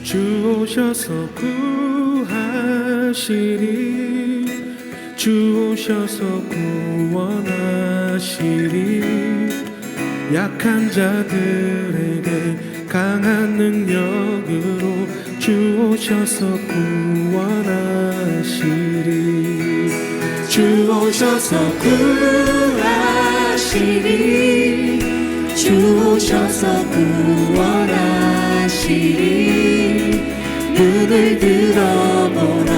주 오셔서 구하시리, 주 오셔서 구원하시리. 약한 자들에게 강한 능력으로 주 오셔서 구원하시리. 주 오셔서 구하시리, 주 오셔서 구원하시리. 눈을 들어보라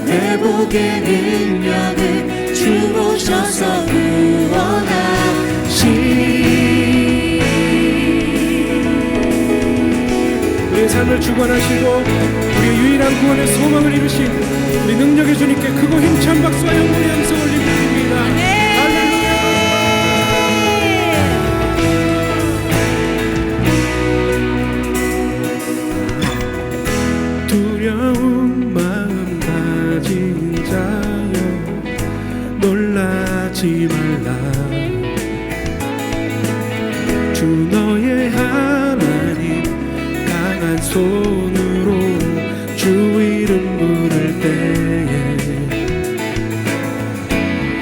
회복의 능력을 주 오셔서 구원하시리. 우리의 삶을 주관하시고 우리의 유일한 구원의 소망을 이루신 우리 능력의 주님께 크고 힘찬 박수와 영광의 함성 올려드립니다. 할렐루야. 두려운 마음 가진 자여 놀라지 말라. 주 너의 하나님 강한 손으로 주 이름 부를 때에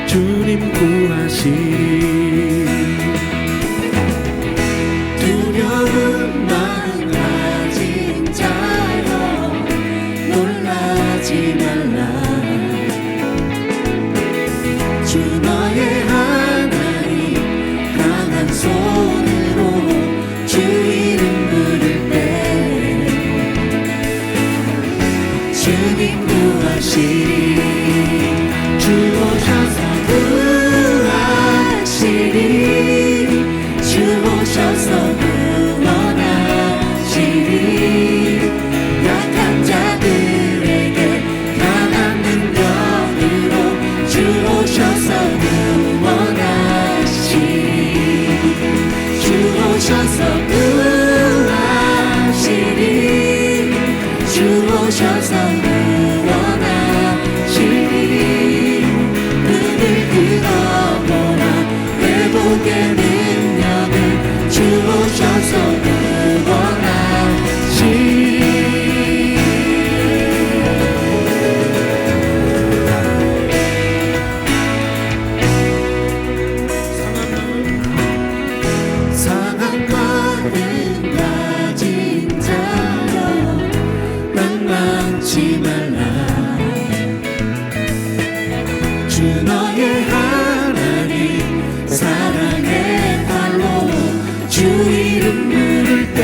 주님 구하시리. 두려운 마음 가진 자여 놀라지 말라. 주 너의 하나님 강한 손으로 주 이름 부를 때 주님 구하시리. 주 오셔서 구하시리, 주 오셔서 구원하시리. 약한 자들에게 강한 능력으로 주 오셔서 구원하시리. 주 오셔서 구하시리, 주 오셔서 구원하시리. 눈을 들어보라 회복의 능력을 주 오셔서 구원하시리. 상한 마음 가진 자여 낭만치 말라. 주 너의 하나님 사랑의 발로 주 이름 부를 때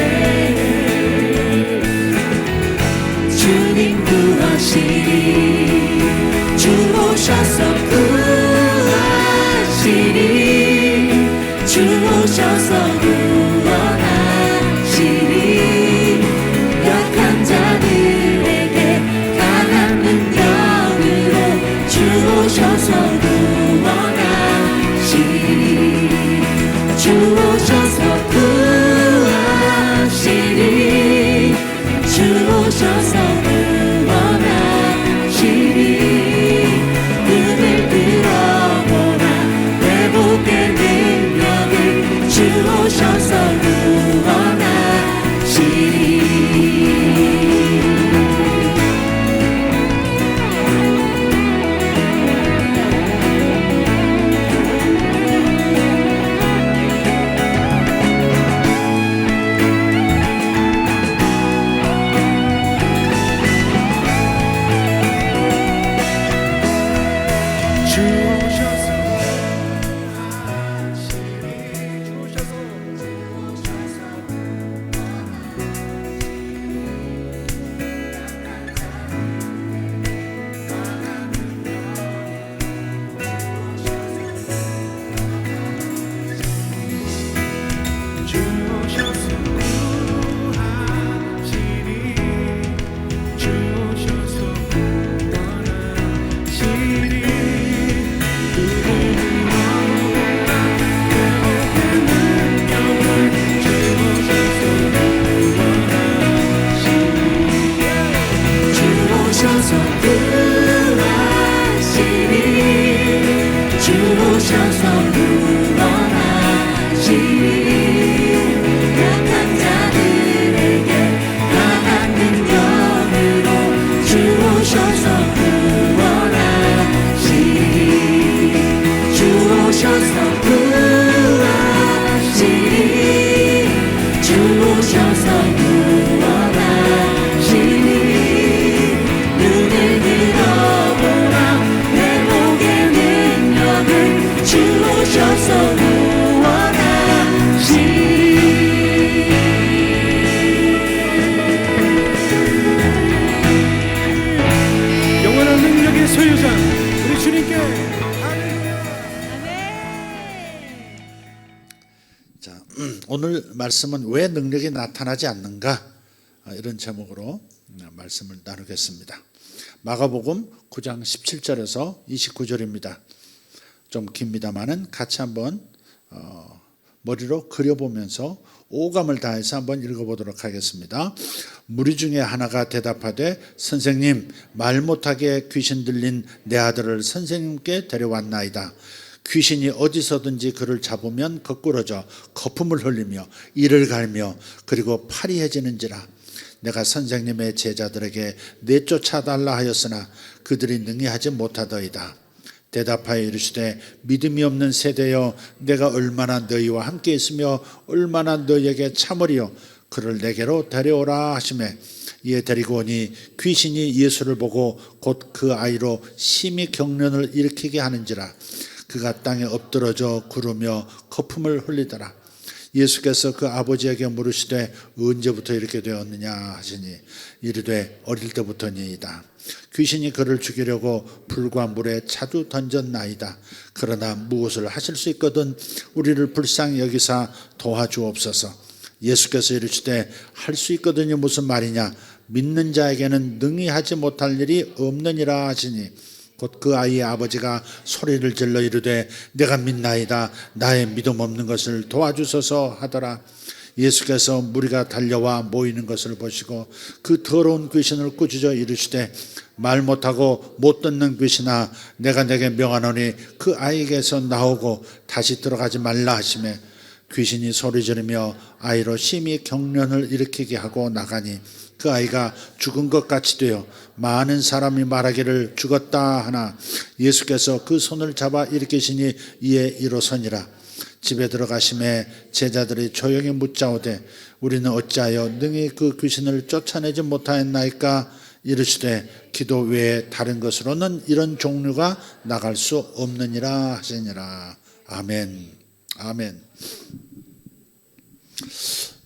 주님 구하시리. 주 오셔서 구하시리, 주 오셔서 구원하시리. 약한 자들에게 강한 능력으로 주 오셔서 구원하시리. 주 오셔서 구하시리, 주 오셔서 구원하시리. 눈을 들어보라 회복의 능력을 주 오셔서 오셔서 구원하시니 주 오셔서 구하시니 주 오셔서 구원하시니 눈을 들어보라 내 목의 능력을 주 오셔서 구원하시니 영원한 능력의 소유자 우리 주님께 할렐루야. 자, 오늘 말씀은 왜 능력이 나타나지 않는가? 이런 제목으로 말씀을 나누겠습니다. 마가복음 9장 17절에서 29절입니다. 좀 깁니다만은 같이 한번 머리로 그려보면서 오감을 다해서 한번 읽어보도록 하겠습니다. 무리 중에 하나가 대답하되 선생님, 말 못하게 귀신 들린 내 아들을 선생님께 데려왔나이다. 귀신이 어디서든지 그를 잡으면 거꾸러져 거품을 흘리며 이를 갈며 그리고 파리해지는지라. 내가 선생님의 제자들에게 내쫓아달라 하였으나 그들이 능히 하지 못하더이다. 대답하여 이르시되 믿음이 없는 세대여, 내가 얼마나 너희와 함께 있으며 얼마나 너희에게 참으리요. 그를 내게로 데려오라 하시매 이에 데리고 오니 귀신이 예수를 보고 곧 그 아이로 심히 경련을 일으키게 하는지라. 그가 땅에 엎드러져 구르며 거품을 흘리더라. 예수께서 그 아버지에게 물으시되 언제부터 이렇게 되었느냐 하시니 이르되 어릴 때부터니이다. 귀신이 그를 죽이려고 불과 물에 자주 던졌나이다. 그러나 무엇을 하실 수 있거든 우리를 불쌍히 여기사 도와주옵소서. 예수께서 이르시되 할 수 있거든이 무슨 말이냐. 믿는 자에게는 능히 하지 못할 일이 없느니라 하시니 곧 그 아이의 아버지가 소리를 질러 이르되 내가 믿나이다. 나의 믿음 없는 것을 도와주소서 하더라. 예수께서 무리가 달려와 모이는 것을 보시고 그 더러운 귀신을 꾸짖어 이르시되 말 못하고 못 듣는 귀신아, 내가 내게 명하노니 그 아이에게서 나오고 다시 들어가지 말라 하시매 귀신이 소리 지르며 아이로 심히 경련을 일으키게 하고 나가니 그 아이가 죽은 것 같이 되어 많은 사람이 말하기를 죽었다 하나 예수께서 그 손을 잡아 일으키시니 이에 일어서니라. 집에 들어가심에 제자들이 조용히 묻자오되 우리는 어찌하여 능히 그 귀신을 쫓아내지 못하였나이까. 이르시되 기도 외에 다른 것으로는 이런 종류가 나갈 수 없느니라 하시니라. 아멘. 아멘.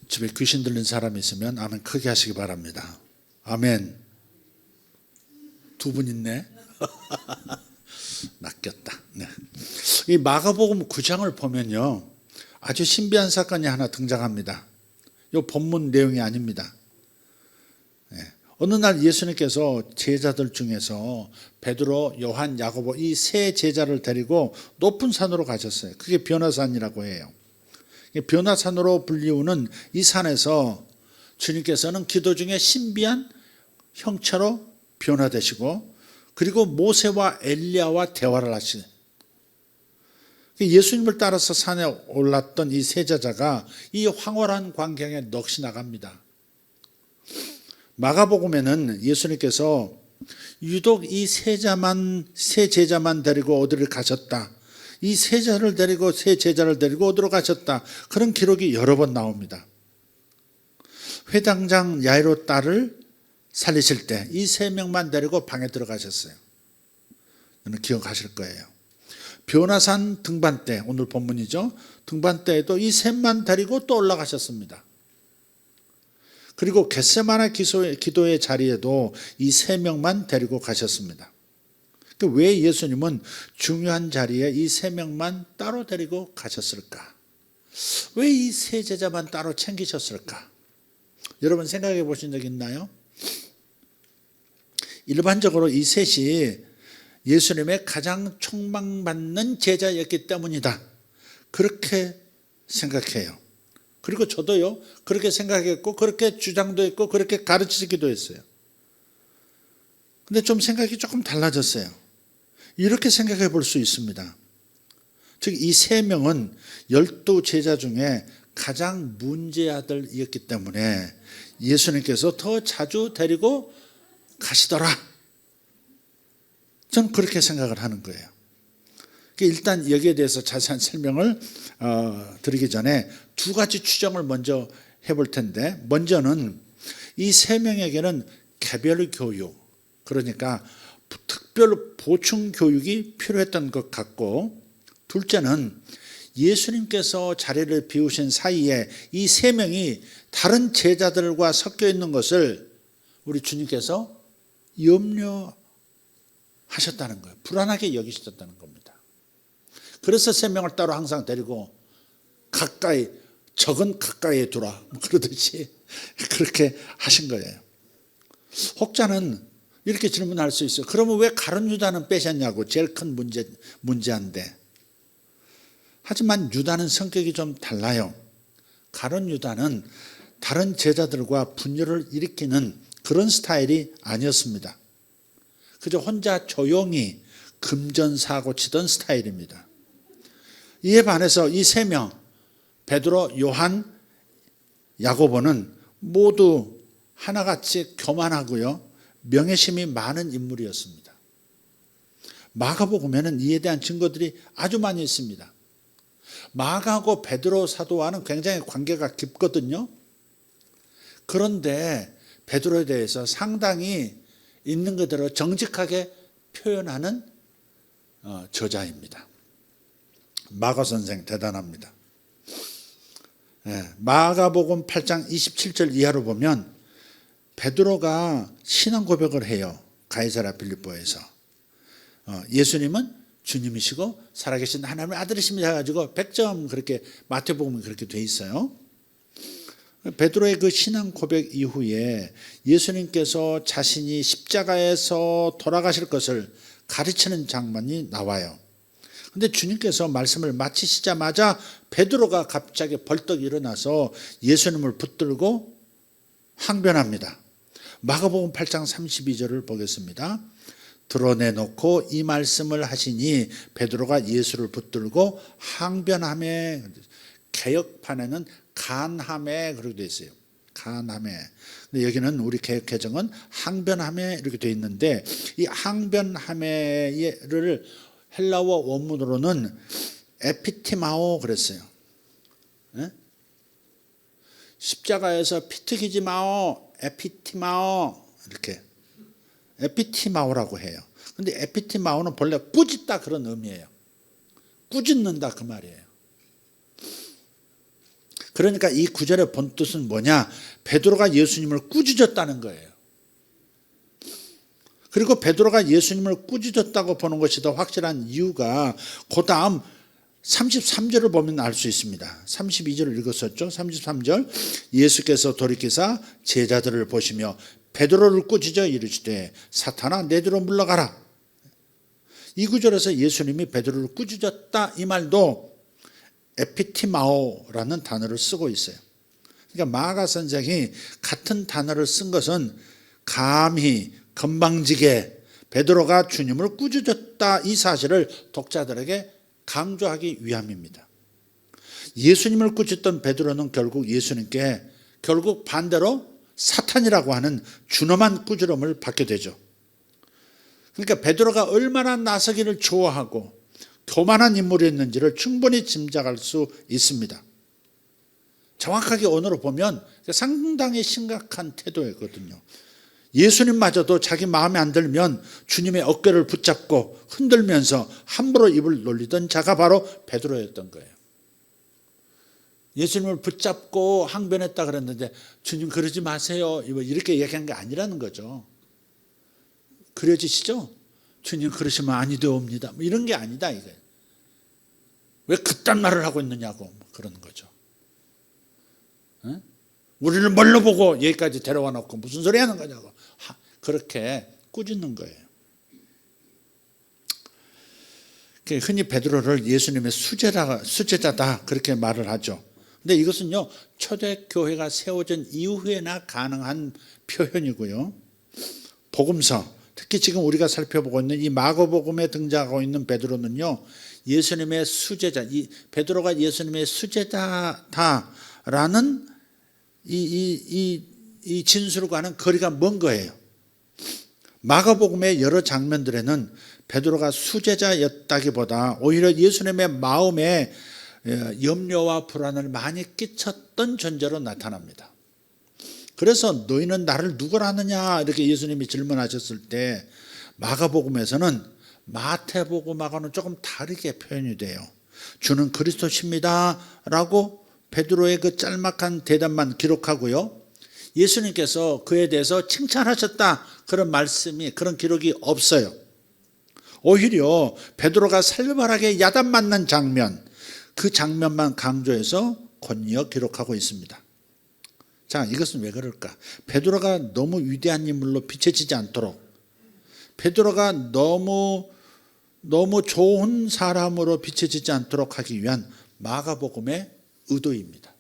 집에 귀신 들린 사람이 있으면 아멘 크게 하시기 바랍니다. 아멘. 두 분 있네. 낚였다. 네. 이 마가복음 9장을 보면요, 아주 신비한 사건이 하나 등장합니다. 이 본문 내용이 아닙니다. 네. 어느 날 예수님께서 제자들 중에서 베드로, 요한, 야고보 이 세 제자를 데리고 높은 산으로 가셨어요. 그게 변화산이라고 해요. 변화산으로 불리우는 이 산에서 주님께서는 기도 중에 신비한 형체로 변화되시고 그리고 모세와 엘리야와 대화를 하시는, 예수님을 따라서 산에 올랐던 이 세 제자가 이 황홀한 광경에 넋이 나갑니다. 마가복음에는 예수님께서 유독 이 세 제자만 데리고 어디를 가셨다, 이 세 제자를 데리고 어디로 가셨다, 그런 기록이 여러 번 나옵니다. 회당장 야이로 딸을 살리실 때 이 세 명만 데리고 방에 들어가셨어요. 여러분 기억하실 거예요. 변화산 등반 때, 오늘 본문이죠, 등반 때에도 이 셋만 데리고 또 올라가셨습니다. 그리고 겟세마네 기도의 자리에도 이 세 명만 데리고 가셨습니다. 왜 예수님은 중요한 자리에 이 세 명만 따로 데리고 가셨을까? 왜 이 세 제자만 따로 챙기셨을까? 여러분 생각해 보신 적 있나요? 일반적으로 이 셋이 예수님의 가장 촉망받는 제자였기 때문이다, 그렇게 생각해요. 그리고 저도요 그렇게 생각했고 그렇게 주장도 했고 그렇게 가르치기도 했어요. 근데 좀 생각이 조금 달라졌어요. 이렇게 생각해 볼 수 있습니다. 즉 이 세 명은 12 제자 중에 가장 문제아들이었기 때문에 예수님께서 더 자주 데리고 가시더라, 저는 그렇게 생각을 하는 거예요. 일단 여기에 대해서 자세한 설명을 드리기 전에 두 가지 추정을 먼저 해볼 텐데, 먼저는 이 세 명에게는 개별 교육, 그러니까 특별 보충 교육이 필요했던 것 같고, 둘째는 예수님께서 자리를 비우신 사이에 이 세 명이 다른 제자들과 섞여 있는 것을 우리 주님께서 염려하셨다는 거예요. 불안하게 여기셨다는 겁니다. 그래서 세 명을 따로 항상 데리고 가까이, 적은 가까이에 두라, 그러듯이 그렇게 하신 거예요. 혹자는 이렇게 질문할 수 있어요. 그러면 왜 가룟 유다는 빼셨냐고. 제일 큰 문제인데. 하지만 유다는 성격이 좀 달라요. 가룟 유다는 다른 제자들과 분열을 일으키는 그런 스타일이 아니었습니다. 그저 혼자 조용히 금전사고 치던 스타일입니다. 이에 반해서 이 세 명, 베드로, 요한, 야고보는 모두 하나같이 교만하고요, 명예심이 많은 인물이었습니다. 마가복음에는 이에 대한 증거들이 아주 많이 있습니다. 마가하고 베드로 사도와는 굉장히 관계가 깊거든요. 그런데 베드로에 대해서 상당히 있는 그대로 정직하게 표현하는 저자입니다. 마가 선생 대단합니다. 마가복음 8장 27절 이하로 보면 베드로가 신앙 고백을 해요. 가이사랴 빌립보에서. 예수님은 주님이시고 살아계신 하나님의 아들이십니다 해가지고 100점 그렇게 마태복음이 그렇게 돼 있어요. 베드로의 그 신앙 고백 이후에 예수님께서 자신이 십자가에서 돌아가실 것을 가르치는 장면이 나와요. 그런데 주님께서 말씀을 마치시자마자 베드로가 갑자기 벌떡 일어나서 예수님을 붙들고 항변합니다. 마가복음 8장 32절을 보겠습니다. 드러내놓고 이 말씀을 하시니 베드로가 예수를 붙들고 항변하매, 개역판에는 간하매 그렇게 되어 있어요. 간하매. 근데 여기는 우리 개역 개정은 항변하매 이렇게 되어 있는데, 이 항변하매를 헬라어 원문으로는 에피티마오 그랬어요. 십자가에서 피튀기지 마오, 에피티마오 이렇게. 에피티마오라고 해요. 근데 에피티마오는 본래 꾸짖다 그런 의미예요. 꾸짖는다 그 말이에요. 그러니까 이 구절의 본 뜻은 뭐냐? 베드로가 예수님을 꾸짖었다는 거예요. 그리고 베드로가 예수님을 꾸짖었다고 보는 것이 더 확실한 이유가 그 다음 33절을 보면 알 수 있습니다. 32절을 읽었었죠. 33절, 예수께서 돌이키사 제자들을 보시며 베드로를 꾸짖어 이르시되 사탄아 내 뒤로 물러가라. 이 구절에서 예수님이 베드로를 꾸짖었다 이 말도 에피티마오라는 단어를 쓰고 있어요. 그러니까 마가 선생이 같은 단어를 쓴 것은 감히 건방지게 베드로가 주님을 꾸짖었다 이 사실을 독자들에게 강조하기 위함입니다. 예수님을 꾸짖던 베드로는 결국 예수님께 결국 반대로 사탄이라고 하는 준엄한 꾸지람을 받게 되죠. 그러니까 베드로가 얼마나 나서기를 좋아하고 교만한 인물이었는지를 충분히 짐작할 수 있습니다. 정확하게 오늘로 보면 상당히 심각한 태도였거든요. 예수님마저도 자기 마음에 안 들면 주님의 어깨를 붙잡고 흔들면서 함부로 입을 놀리던 자가 바로 베드로였던 거예요. 예수님을 붙잡고 항변했다 그랬는데 주님 그러지 마세요 이렇게 얘기한 게 아니라는 거죠. 그려지시죠? 주님 그러시면 아니 되옵니다 이런 게 아니다 이거예요. 왜 그딴 말을 하고 있느냐고 그러는 거죠. 우리를 뭘로 보고 여기까지 데려와 놓고 무슨 소리 하는 거냐고 그렇게 꾸짖는 거예요. 흔히 베드로를 예수님의 수제자다 그렇게 말을 하죠. 근데 이것은요 초대교회가 세워진 이후에나 가능한 표현이고요. 복음서 특히 지금 우리가 살펴보고 있는 이 마가복음에 등장하고 있는 베드로는요 예수님의 수제자, 베드로가 예수님의 수제자다라는 이 진술과는 거리가 먼 거예요. 마가복음의 여러 장면들에는 베드로가 수제자였다기보다 오히려 예수님의 마음에 염려와 불안을 많이 끼쳤던 존재로 나타납니다. 그래서 너희는 나를 누구라 하느냐 이렇게 예수님이 질문하셨을 때 마가복음에서는 마태복음하고는 조금 다르게 표현이 돼요. 주는 그리스도십니다 라고 베드로의 그 짤막한 대답만 기록하고요, 예수님께서 그에 대해서 칭찬하셨다 그런 말씀이, 그런 기록이 없어요. 오히려 베드로가 살벌하게 야단 맞는 장면, 그 장면만 강조해서 권리어 기록하고 있습니다. 자, 이것은 왜 그럴까? 베드로가 너무 위대한 인물로 비춰지지 않도록, 베드로가 너무 좋은 사람으로 비춰지지 않도록 하기 위한 마가복음의 의도입니다.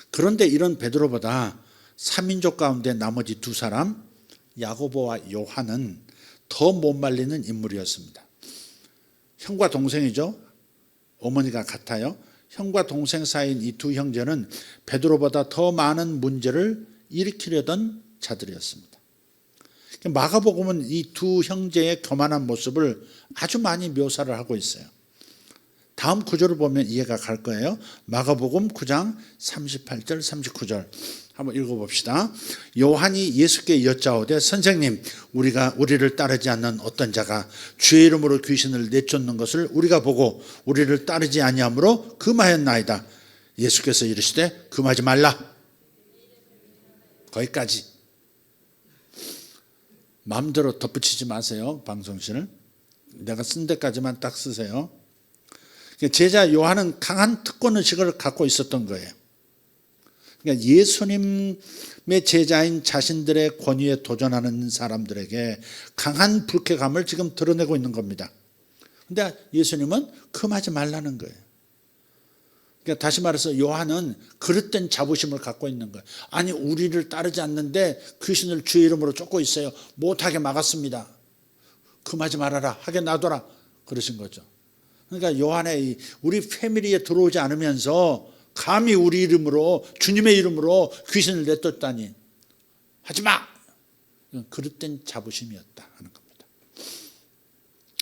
그런데 이런 베드로보다 3인족 가운데 나머지 두 사람, 야고보와 요한은 더 못 말리는 인물이었습니다. 형과 동생이죠. 어머니가 같아요. 형과 동생 사이인 이 두 형제는 베드로보다 더 많은 문제를 일으키려던 자들이었습니다. 마가복음은 이 두 형제의 교만한 모습을 아주 많이 묘사를 하고 있어요. 다음 구절을 보면 이해가 갈 거예요. 마가복음 9장 38절 39절 한번 읽어봅시다. 요한이 예수께 여짜오되 선생님, 우리를 따르지 않는 어떤 자가 주의 이름으로 귀신을 내쫓는 것을 우리가 보고 우리를 따르지 아니하므로 금하였나이다. 예수께서 이르시되 금하지 말라. 거기까지. 마음대로 덧붙이지 마세요. 방송실을. 내가 쓴 데까지만 딱 쓰세요. 제자 요한은 강한 특권의식을 갖고 있었던 거예요. 그러니까 예수님의 제자인 자신들의 권위에 도전하는 사람들에게 강한 불쾌감을 지금 드러내고 있는 겁니다. 그런데 예수님은 금하지 말라는 거예요. 그러니까 다시 말해서 요한은 그릇된 자부심을 갖고 있는 거예요. 아니, 우리를 따르지 않는데 귀신을 주의 이름으로 쫓고 있어요. 못하게 막았습니다. 금하지 말아라. 하게 놔둬라. 그러신 거죠. 그러니까 요한의 우리 패밀리에 들어오지 않으면서 감히 우리 이름으로, 주님의 이름으로 귀신을 내쫓다니. 하지 마! 그릇된 자부심이었다 하는 겁니다.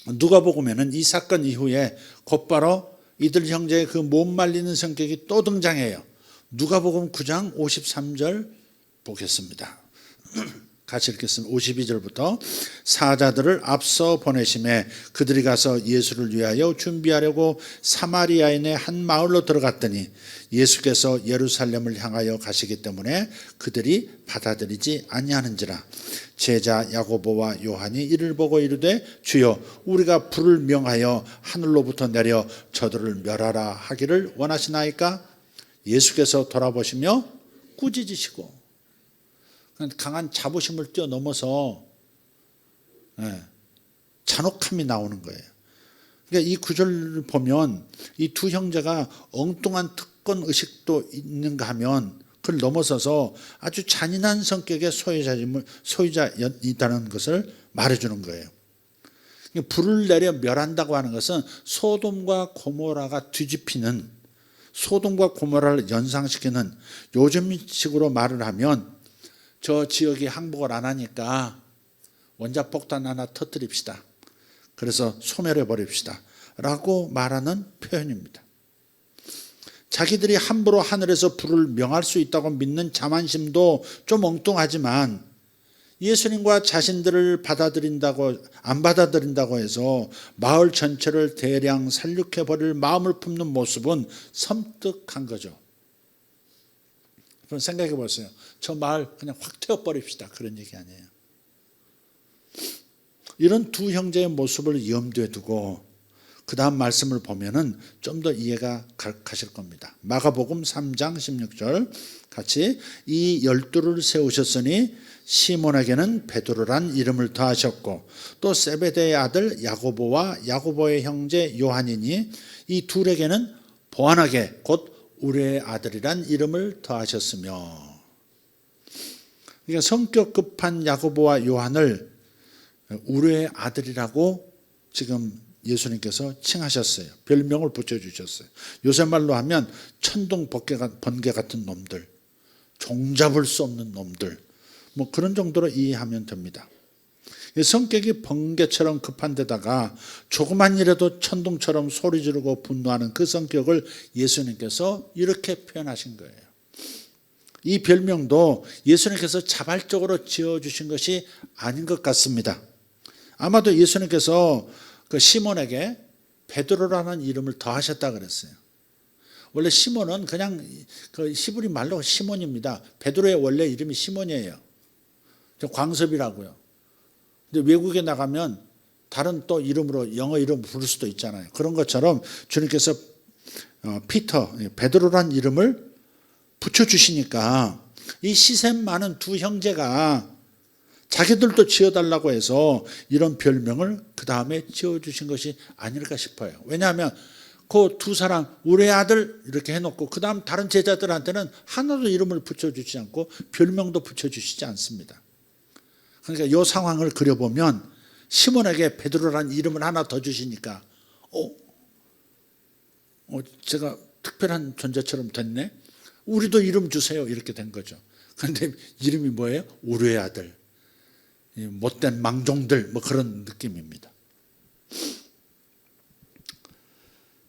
누가복음에는 이 사건 이후에 곧바로 이들 형제의 그 못 말리는 성격이 또 등장해요. 누가복음 9장 53절 보겠습니다. 같이 읽겠습니다. 52절부터 사자들을 앞서 보내심에 그들이 가서 예수를 위하여 준비하려고 사마리아인의 한 마을로 들어갔더니 예수께서 예루살렘을 향하여 가시기 때문에 그들이 받아들이지 아니하는지라. 제자 야고보와 요한이 이를 보고 이르되 주여, 우리가 불을 명하여 하늘로부터 내려 저들을 멸하라 하기를 원하시나이까? 예수께서 돌아보시며 꾸짖으시고, 강한 자부심을 뛰어넘어서 잔혹함이 나오는 거예요. 그러니까 이 구절을 보면 이 두 형제가 엉뚱한 특권 의식도 있는가 하면 그걸 넘어서서 아주 잔인한 성격의 소유자이다는 것을 말해주는 거예요. 불을 내려 멸한다고 하는 것은 소돔과 고모라가 뒤집히는, 소돔과 고모라를 연상시키는, 요즘식으로 말을 하면 저 지역이 항복을 안 하니까 원자폭탄 하나 터뜨립시다. 그래서 소멸해 버립시다 라고 말하는 표현입니다. 자기들이 함부로 하늘에서 불을 명할 수 있다고 믿는 자만심도 좀 엉뚱하지만 예수님과 자신들을 안 받아들인다고 해서 마을 전체를 대량 살육해 버릴 마음을 품는 모습은 섬뜩한 거죠. 그럼 생각해 보세요. 저 마을 그냥 확 태워버립시다. 그런 얘기 아니에요. 이런 두 형제의 모습을 염두에 두고 그 다음 말씀을 보면은 좀 더 이해가 가실 겁니다. 마가복음 3장 16절 같이 이 12를 세우셨으니 시몬에게는 베드로란 이름을 더하셨고 또 세베대의 아들 야고보와 야고보의 형제 요한이니 이 둘에게는 보아나게 곧 우레의 아들이란 이름을 더하셨으며. 그러니까 성격 급한 야고보와 요한을 우레의 아들이라고 지금 예수님께서 칭하셨어요. 별명을 붙여주셨어요. 요새 말로 하면 천둥 번개 같은 놈들, 종잡을 수 없는 놈들, 뭐 그런 정도로 이해하면 됩니다. 성격이 번개처럼 급한 데다가 조그만 일에도 천둥처럼 소리 지르고 분노하는 그 성격을 예수님께서 이렇게 표현하신 거예요. 이 별명도 예수님께서 자발적으로 지어주신 것이 아닌 것 같습니다. 아마도 예수님께서 그 시몬에게 베드로라는 이름을 더하셨다 그랬어요. 원래 시몬은 그냥 그 히브리 말로 시몬입니다. 베드로의 원래 이름이 시몬이에요. 광섭이라고요. 근데 외국에 나가면 다른 또 이름으로 영어 이름 부를 수도 있잖아요. 그런 것처럼 주님께서 피터, 베드로란 이름을 붙여주시니까 이 시샘 많은 두 형제가 자기들도 지어달라고 해서 이런 별명을 그 다음에 지어주신 것이 아닐까 싶어요. 왜냐하면 그 두 사람 우리 아들 이렇게 해놓고 그 다음 다른 제자들한테는 하나도 이름을 붙여주지 않고 별명도 붙여주시지 않습니다. 그러니까 이 상황을 그려보면 시몬에게 베드로라는 이름을 하나 더 주시니까 제가 특별한 존재처럼 됐네. 우리도 이름 주세요. 이렇게 된 거죠. 그런데 이름이 뭐예요? 우리의 아들. 못된 망종들 뭐 그런 느낌입니다.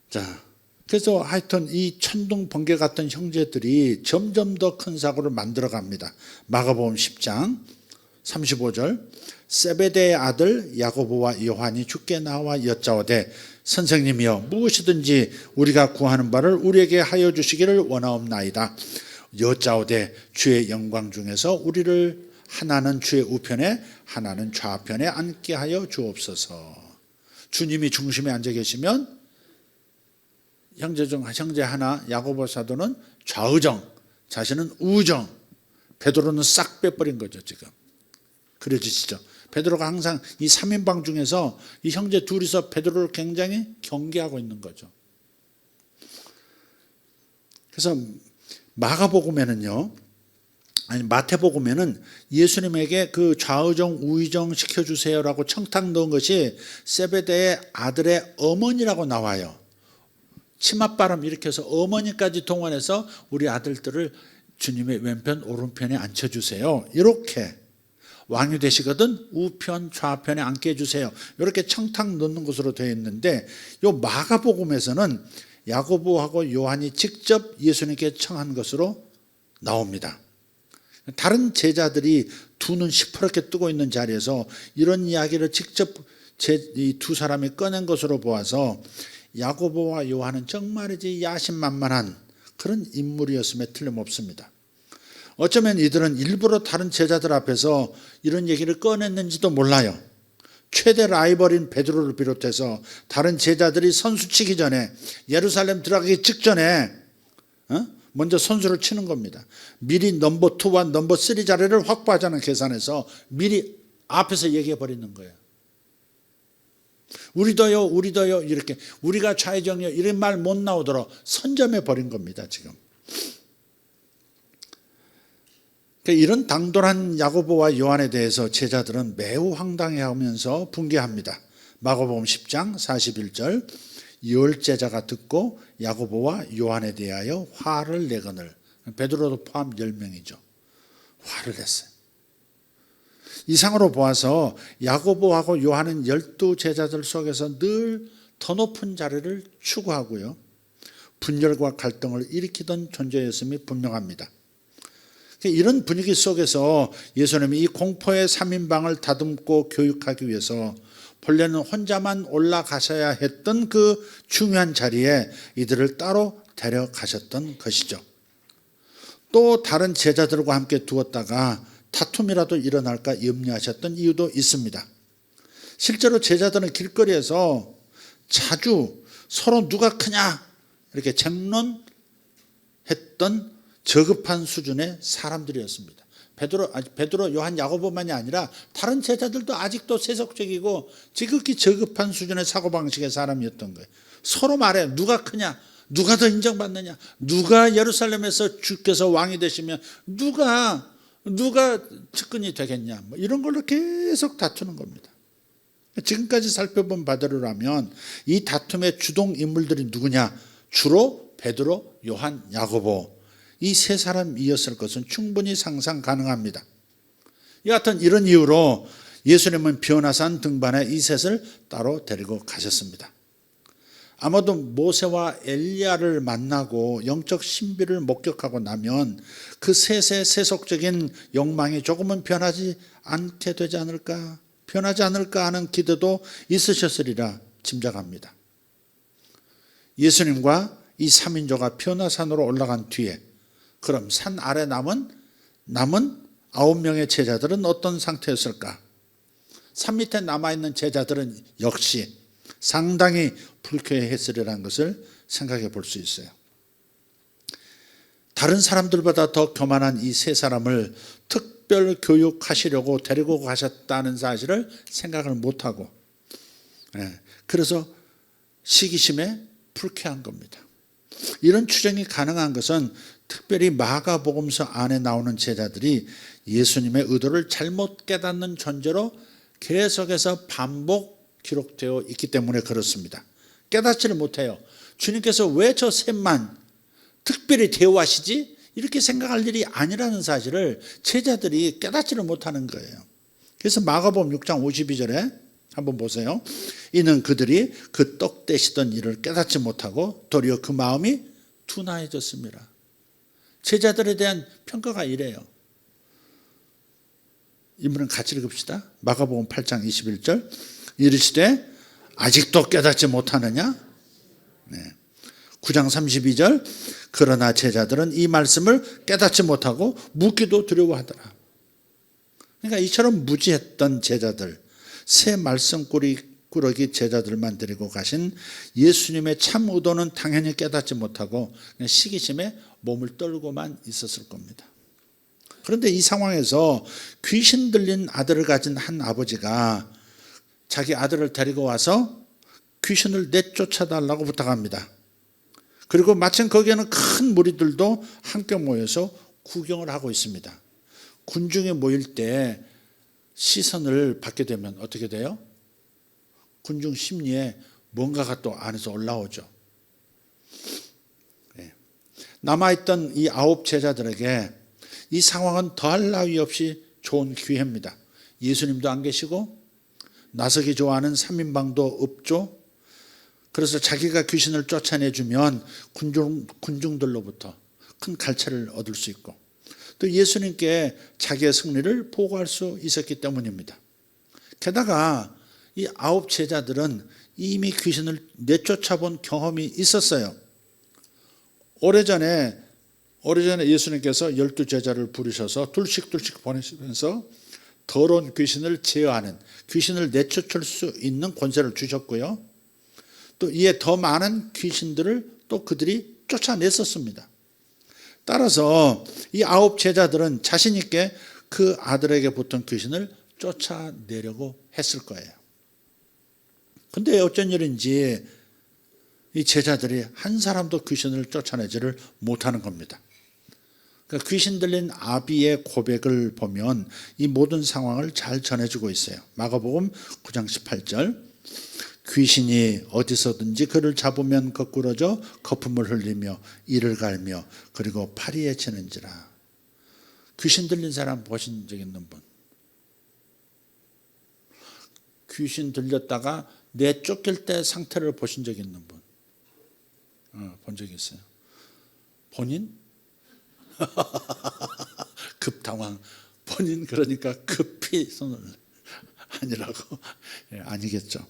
자, 그래서 하여튼 이 천둥 번개 같은 형제들이 점점 더 큰 사고를 만들어 갑니다. 마가복음 10장 35절 세베대의 아들 야고보와 요한이 주께 나와 여짜오되 선생님이여 무엇이든지 우리가 구하는 바를 우리에게 하여 주시기를 원하옵나이다. 여짜오되 주의 영광 중에서 우리를 하나는 주의 우편에 하나는 좌편에 앉게 하여 주옵소서. 주님이 중심에 앉아 계시면 형제 하나 야고보 사도는 좌의정, 자신은 우정, 베드로는 싹 빼버린 거죠. 지금 그려지시죠. 베드로가 항상 이 3인방 중에서 이 형제 둘이서 베드로를 굉장히 경계하고 있는 거죠. 그래서 마가복음에는요, 아니 마태복음에는 예수님에게 그 좌의정 우의정 시켜주세요라고 청탁 넣은 것이 세베대의 아들의 어머니라고 나와요. 치맛바람 일으켜서 어머니까지 동원해서 우리 아들들을 주님의 왼편 오른편에 앉혀주세요. 이렇게 왕이 되시거든 우편 좌편에 앉게 해주세요. 이렇게 청탁 넣는 것으로 되어 있는데 이 마가복음에서는 야고보하고 요한이 직접 예수님께 청한 것으로 나옵니다. 다른 제자들이 두 눈 시퍼렇게 뜨고 있는 자리에서 이런 이야기를 직접 이 두 사람이 꺼낸 것으로 보아서 야고보와 요한은 정말이지 야심만만한 그런 인물이었음에 틀림없습니다. 어쩌면 이들은 일부러 다른 제자들 앞에서 이런 얘기를 꺼냈는지도 몰라요. 최대 라이벌인 베드로를 비롯해서 다른 제자들이 선수 치기 전에 예루살렘 들어가기 직전에 먼저 선수를 치는 겁니다. 미리 넘버 2와 넘버 3 자리를 확보하자는 계산에서 미리 앞에서 얘기해 버리는 거예요. 우리도요 이렇게 우리가 좌의정이요 이런 말 못 나오도록 선점해 버린 겁니다. 지금 이런 당돌한 야고보와 요한에 대해서 제자들은 매우 황당해하면서 분개합니다. 마가복음 10장 41절 열 제자가 듣고 야고보와 요한에 대하여 화를 내거늘, 베드로도 포함 10명이죠. 화를 냈어요. 이상으로 보아서 야고보하고 요한은 12제자들 속에서 늘 더 높은 자리를 추구하고요, 분열과 갈등을 일으키던 존재였음이 분명합니다. 이런 분위기 속에서 예수님이 이 공포의 3인방을 다듬고 교육하기 위해서 본래는 혼자만 올라가셔야 했던 그 중요한 자리에 이들을 따로 데려가셨던 것이죠. 또 다른 제자들과 함께 두었다가 다툼이라도 일어날까 염려하셨던 이유도 있습니다. 실제로 제자들은 길거리에서 자주 서로 누가 크냐 이렇게 쟁론했던 저급한 수준의 사람들이었습니다. 베드로, 요한, 야고보만이 아니라 다른 제자들도 아직도 세속적이고 지극히 저급한 수준의 사고방식의 사람이었던 거예요. 서로 말해 누가 크냐, 누가 더 인정받느냐, 누가 예루살렘에서 주께서 왕이 되시면 누가 측근이 되겠냐, 뭐 이런 걸로 계속 다투는 겁니다. 지금까지 살펴본 바대로라면 이 다툼의 주동 인물들이 누구냐, 주로 베드로, 요한, 야고보 이 세 사람이었을 것은 충분히 상상 가능합니다. 여하튼 이런 이유로 예수님은 변화산 등반에 이 셋을 따로 데리고 가셨습니다. 아마도 모세와 엘리야를 만나고 영적 신비를 목격하고 나면 그 셋의 세속적인 욕망이 조금은 변하지 않게 되지 않을까, 변하지 않을까 하는 기대도 있으셨으리라 짐작합니다. 예수님과 이 3인조가 변화산으로 올라간 뒤에 그럼 산 아래 남은 9명의 제자들은 어떤 상태였을까? 산 밑에 남아있는 제자들은 역시 상당히 불쾌했으리라는 것을 생각해 볼 수 있어요. 다른 사람들보다 더 교만한 이 세 사람을 특별 교육하시려고 데리고 가셨다는 사실을 생각을 못하고, 그래서 시기심에 불쾌한 겁니다. 이런 추정이 가능한 것은 특별히 마가복음서 안에 나오는 제자들이 예수님의 의도를 잘못 깨닫는 존재로 계속해서 반복 기록되어 있기 때문에 그렇습니다. 깨닫지를 못해요. 주님께서 왜 저 셋만 특별히 대우하시지? 이렇게 생각할 일이 아니라는 사실을 제자들이 깨닫지를 못하는 거예요. 그래서 마가복음 6장 52절에 한번 보세요. 이는 그들이 그 떡 떼시던 일을 깨닫지 못하고 도리어 그 마음이 둔하해졌습니다. 제자들에 대한 평가가 이래요. 이분은 같이 읽읍시다. 마가복음 8장 21절. 이르시되 아직도 깨닫지 못하느냐? 9장 32절. 그러나 제자들은 이 말씀을 깨닫지 못하고 묻기도 두려워하더라. 그러니까 이처럼 무지했던 제자들, 새 말씀꾸러기 제자들만 데리고 가신 예수님의 참 의도는 당연히 깨닫지 못하고 그냥 시기심에 몸을 떨고만 있었을 겁니다. 그런데 이 상황에서 귀신 들린 아들을 가진 한 아버지가 자기 아들을 데리고 와서 귀신을 내쫓아달라고 부탁합니다. 그리고 마침 거기에는 큰 무리들도 함께 모여서 구경을 하고 있습니다. 군중이 모일 때 시선을 받게 되면 어떻게 돼요? 군중 심리에 뭔가가 또 안에서 올라오죠. 남아있던 이 9 제자들에게 이 상황은 더할 나위 없이 좋은 기회입니다. 예수님도 안 계시고 나서기 좋아하는 3인방도 없죠. 그래서 자기가 귀신을 쫓아내주면 군중들로부터 큰 갈채를 얻을 수 있고 또 예수님께 자기의 승리를 보고할 수 있었기 때문입니다. 게다가 이 9 제자들은 이미 귀신을 내쫓아본 경험이 있었어요. 오래전에 예수님께서 12 제자를 부르셔서 둘씩 보내시면서 더러운 귀신을 제어하는, 귀신을 내쫓을 수 있는 권세를 주셨고요. 또 이에 더 많은 귀신들을 또 그들이 쫓아냈었습니다. 따라서 이 9 제자들은 자신 있게 그 아들에게 붙은 귀신을 쫓아내려고 했을 거예요. 근데 어쩐 일인지 이 제자들이 한 사람도 귀신을 쫓아내지를 못하는 겁니다. 그러니까 귀신 들린 아비의 고백을 보면 이 모든 상황을 잘 전해주고 있어요. 마가복음 9장 18절. 귀신이 어디서든지 그를 잡으면 거꾸러져 거품을 흘리며 이를 갈며 그리고 파리에 치는지라. 귀신 들린 사람 보신 적 있는 분? 귀신 들렸다가 내쫓길 때 상태를 보신 적 있는 분? 본 적 있어요. 본인? 급당황. 본인 그러니까 급히 손을 아니라고. 아니겠죠.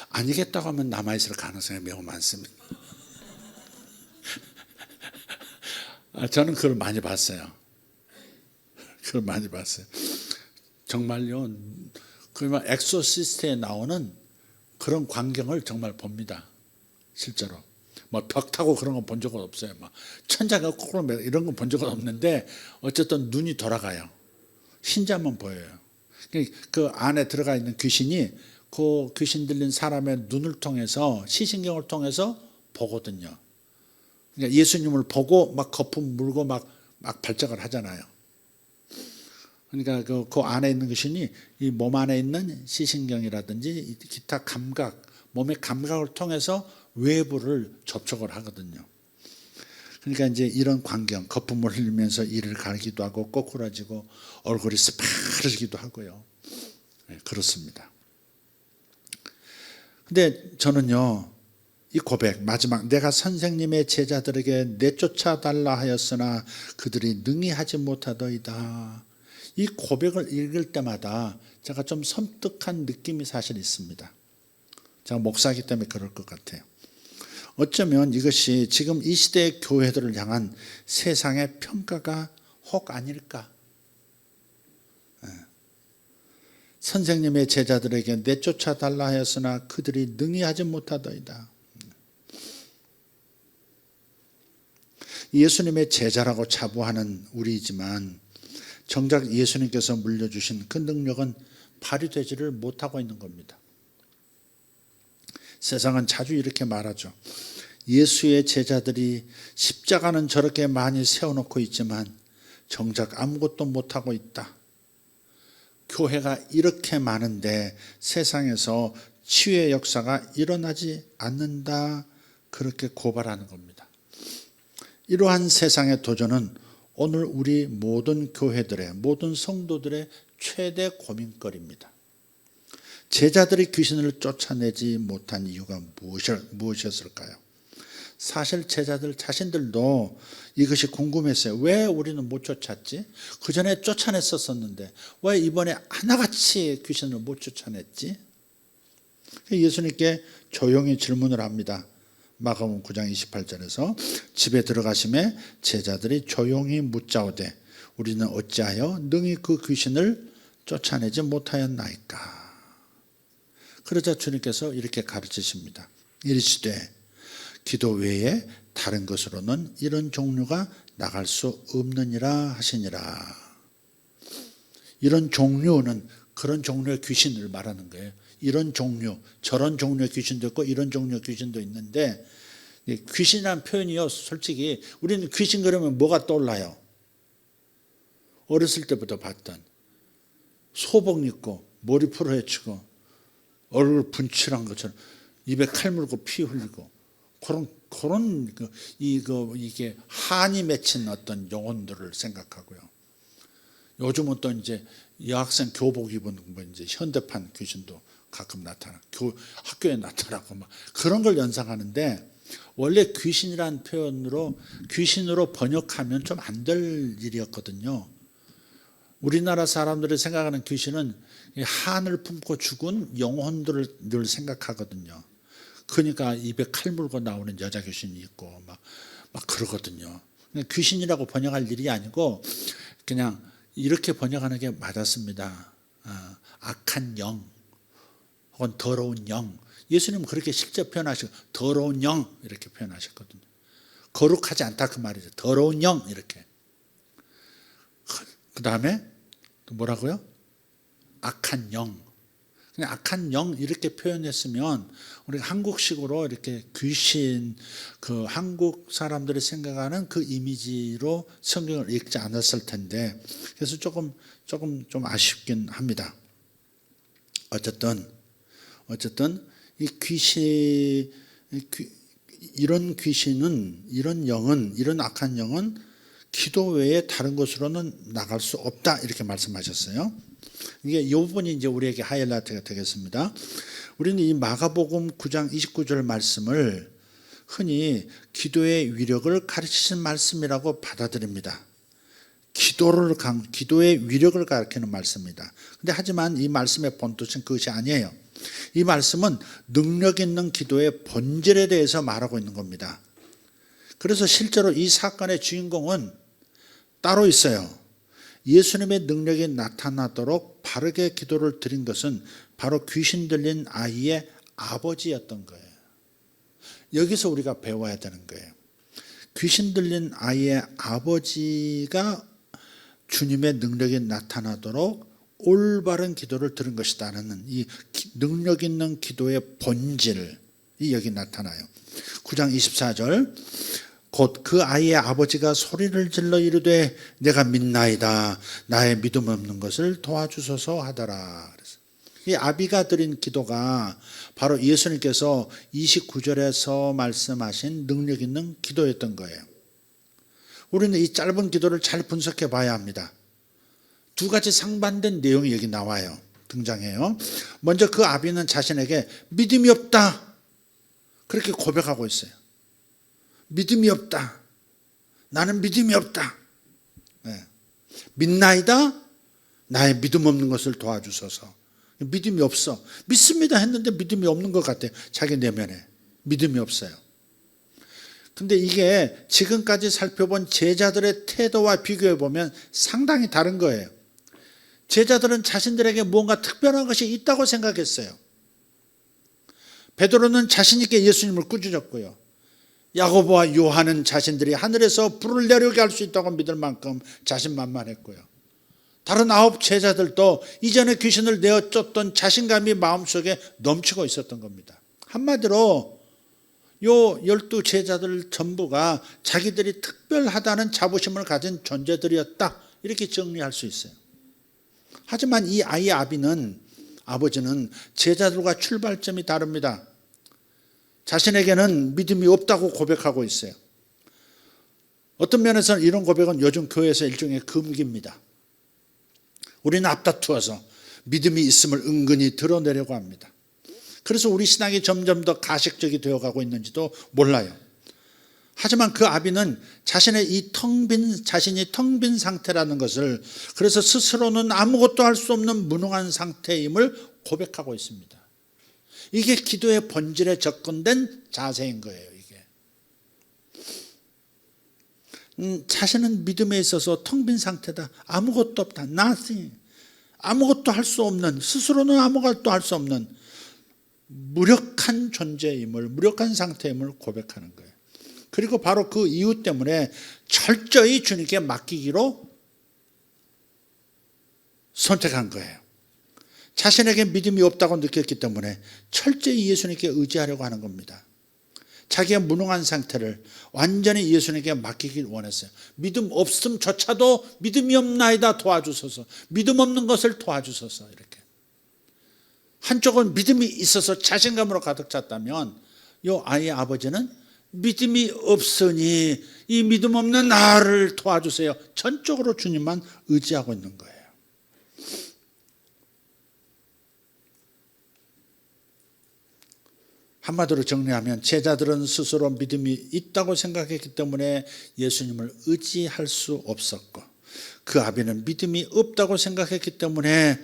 아니겠다고 하면 남아있을 가능성이 매우 많습니다. 저는 그걸 많이 봤어요. 정말요. 그 엑소시스트에 나오는 그런 광경을 정말 봅니다. 실제로. 뭐 벽 타고 그런 건 본 적은 없어요. 막 천장에 코로 이런 건 본 적은 없는데 어쨌든 눈이 돌아가요. 흰자만 보여요. 그 안에 들어가 있는 귀신이 그 귀신 들린 사람의 눈을 통해서 시신경을 통해서 보거든요. 그러니까 예수님을 보고 막 거품 물고 막 발작을 하잖아요. 그러니까 그 안에 있는 귀신이 이 몸 안에 있는 시신경이라든지 기타 감각, 몸의 감각을 통해서 외부를 접촉을 하거든요. 그러니까 이제 이런 광경, 거품을 흘리면서 이를 가리기도 하고 꼬꾸라지고 얼굴이 스파르기도 하고요. 네, 그렇습니다. 근데 저는요, 이 고백 마지막 내가 선생님의 제자들에게 내쫓아 달라 하였으나 그들이 능히 하지 못하더이다. 이 고백을 읽을 때마다 제가 좀 섬뜩한 느낌이 사실 있습니다. 제가 목사이기 때문에 그럴 것 같아요. 어쩌면 이것이 지금 이 시대의 교회들을 향한 세상의 평가가 혹 아닐까. 선생님의 제자들에게 내쫓아 달라 하였으나 그들이 능히 하지 못하더이다. 예수님의 제자라고 자부하는 우리이지만 정작 예수님께서 물려주신 그 능력은 발휘되지를 못하고 있는 겁니다. 세상은 자주 이렇게 말하죠. 예수의 제자들이 십자가는 저렇게 많이 세워놓고 있지만 정작 아무것도 못하고 있다. 교회가 이렇게 많은데 세상에서 치유의 역사가 일어나지 않는다. 그렇게 고발하는 겁니다. 이러한 세상의 도전은 오늘 우리 모든 교회들의 모든 성도들의 최대 고민거리입니다. 제자들이 귀신을 쫓아내지 못한 이유가 무엇이었을까요? 사실 제자들 자신들도 이것이 궁금했어요. 왜 우리는 못 쫓았지? 그 전에 쫓아냈었는데 왜 이번에 하나같이 귀신을 못 쫓아냈지? 예수님께 조용히 질문을 합니다. 마가복음 9장 28절에서 집에 들어가심에 제자들이 조용히 묻자오되 우리는 어찌하여 능히 그 귀신을 쫓아내지 못하였나이까? 그러자 주님께서 이렇게 가르치십니다. 이르시되 기도 외에 다른 것으로는 이런 종류가 나갈 수 없느니라 하시니라. 이런 종류는 그런 종류의 귀신을 말하는 거예요. 이런 종류, 저런 종류의 귀신도 있고 이런 종류의 귀신도 있는데 귀신이라는 표현이요. 솔직히 우리는 귀신 그러면 뭐가 떠올라요? 어렸을 때부터 봤던 소복 입고 머리 풀어헤치고 얼굴 분칠한 것처럼 입에 칼 물고 피 흘리고 그런 이게 한이 맺힌 어떤 영혼들을 생각하고요. 요즘은 또 이제 여학생 교복 입은 이제 현대판 귀신도 가끔 나타나, 학교에 나타나고 막 그런 걸 연상하는데 원래 귀신이라는 표현으로 귀신으로 번역하면 좀 안 될 일이었거든요. 우리나라 사람들이 생각하는 귀신은 한을 품고 죽은 영혼들을 늘 생각하거든요. 그러니까 입에 칼 물고 나오는 여자 귀신이 있고 막 그러거든요. 귀신이라고 번역할 일이 아니고 그냥 이렇게 번역하는 게 맞았습니다. 악한 영 혹은 더러운 영. 예수님은 그렇게 실제 표현하시고 더러운 영 이렇게 표현하셨거든요. 거룩하지 않다 그 말이죠. 더러운 영 이렇게. 그 다음에 뭐라고요? 악한 영. 그냥 악한 영 이렇게 표현했으면 우리가 한국식으로 이렇게 귀신 그 한국 사람들이 생각하는 그 이미지로 성경을 읽지 않았을 텐데 그래서 조금 좀 아쉽긴 합니다. 어쨌든 이 이런 귀신은 이런 영은 이런 악한 영은 기도 외에 다른 곳으로는 나갈 수 없다 이렇게 말씀하셨어요. 이게 이 부분이 이제 우리에게 하이라이트가 되겠습니다. 우리는 이 마가복음 9장 29절 말씀을 흔히 기도의 위력을 가르치신 말씀이라고 받아들입니다. 기도의 위력을 가르치는 말씀입니다. 근데 하지만 이 말씀의 본뜻은 그것이 아니에요. 이 말씀은 능력 있는 기도의 본질에 대해서 말하고 있는 겁니다. 그래서 실제로 이 사건의 주인공은 따로 있어요. 예수님의 능력이 나타나도록 바르게 기도를 드린 것은 바로 귀신 들린 아이의 아버지였던 거예요. 여기서 우리가 배워야 되는 거예요. 귀신 들린 아이의 아버지가 주님의 능력이 나타나도록 올바른 기도를 들은 것이다라는 이 능력 있는 기도의 본질이 여기 나타나요. 9장 24절 곧 그 아이의 아버지가 소리를 질러 이르되 내가 믿나이다 나의 믿음 없는 것을 도와주소서 하더라. 그래서 이 아비가 드린 기도가 바로 예수님께서 29절에서 말씀하신 능력 있는 기도였던 거예요. 우리는 이 짧은 기도를 잘 분석해 봐야 합니다. 두 가지 상반된 내용이 여기 나와요. 등장해요. 먼저 그 아비는 자신에게 믿음이 없다, 그렇게 고백하고 있어요. 믿음이 없다. 나는 믿음이 없다. 네. 믿나이다. 나의 믿음 없는 것을 도와주소서. 믿음이 없어. 믿습니다 했는데 믿음이 없는 것 같아요. 자기 내면에 믿음이 없어요. 근데 이게 지금까지 살펴본 제자들의 태도와 비교해 보면 상당히 다른 거예요. 제자들은 자신들에게 무언가 특별한 것이 있다고 생각했어요. 베드로는 자신 있게 예수님을 꾸짖었고요. 야고보와 요한은 자신들이 하늘에서 불을 내려오게 할 수 있다고 믿을 만큼 자신만만했고요. 다른 9 제자들도 이전에 귀신을 내어 쫓던 자신감이 마음속에 넘치고 있었던 겁니다. 한마디로 요 12 제자들 전부가 자기들이 특별하다는 자부심을 가진 존재들이었다, 이렇게 정리할 수 있어요. 하지만 이 아이의 아버지는 제자들과 출발점이 다릅니다. 자신에게는 믿음이 없다고 고백하고 있어요. 어떤 면에서는 이런 고백은 요즘 교회에서 일종의 금기입니다. 우리는 앞다투어서 믿음이 있음을 은근히 드러내려고 합니다. 그래서 우리 신앙이 점점 더 가식적이 되어가고 있는지도 몰라요. 하지만 그 아비는 자신의 이 자신이 텅 빈 상태라는 것을, 그래서 스스로는 아무것도 할 수 없는 무능한 상태임을 고백하고 있습니다. 이게 기도의 본질에 접근된 자세인 거예요. 이게 자신은 믿음에 있어서 텅 빈 상태다. 아무것도 없다. nothing. 아무것도 할 수 없는, 스스로는 아무것도 할 수 없는 무력한 존재임을, 무력한 상태임을 고백하는 거예요. 그리고 바로 그 이유 때문에 철저히 주님께 맡기기로 선택한 거예요. 자신에게 믿음이 없다고 느꼈기 때문에 철저히 예수님께 의지하려고 하는 겁니다. 자기의 무능한 상태를 완전히 예수님께 맡기길 원했어요. 믿음 없음조차도 믿음이 없나이다 도와주소서, 믿음 없는 것을 도와주소서. 이렇게 한쪽은 믿음이 있어서 자신감으로 가득 찼다면 이 아이의 아버지는 믿음이 없으니 이 믿음 없는 나를 도와주세요. 전적으로 주님만 의지하고 있는 거예요. 한마디로 정리하면 제자들은 스스로 믿음이 있다고 생각했기 때문에 예수님을 의지할 수 없었고, 그 아비는 믿음이 없다고 생각했기 때문에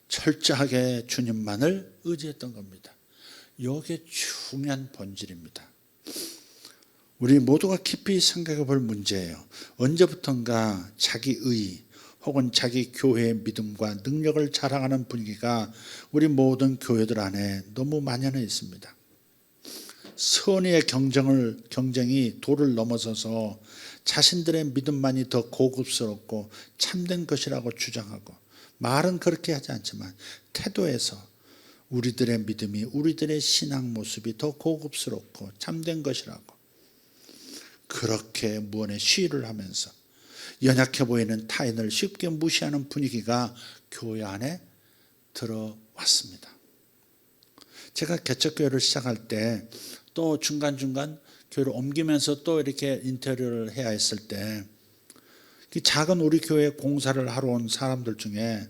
철저하게 주님만을 의지했던 겁니다. 이게 중요한 본질입니다. 우리 모두가 깊이 생각해 볼 문제예요. 언제부턴가 자기의 혹은 자기 교회의 믿음과 능력을 자랑하는 분위기가 우리 모든 교회들 안에 너무 만연해 있습니다. 선의의 경쟁이 도를 넘어서서 자신들의 믿음만이 더 고급스럽고 참된 것이라고 주장하고, 말은 그렇게 하지 않지만 태도에서 우리들의 믿음이, 우리들의 신앙 모습이 더 고급스럽고 참된 것이라고 그렇게 무언에 시위를 하면서 연약해 보이는 타인을 쉽게 무시하는 분위기가 교회 안에 들어왔습니다. 제가 개척교회를 시작할 때 또 중간중간 교회를 옮기면서 또 이렇게 인테리어를 해야 했을 때 작은 우리 교회 공사를 하러 온 사람들 중에,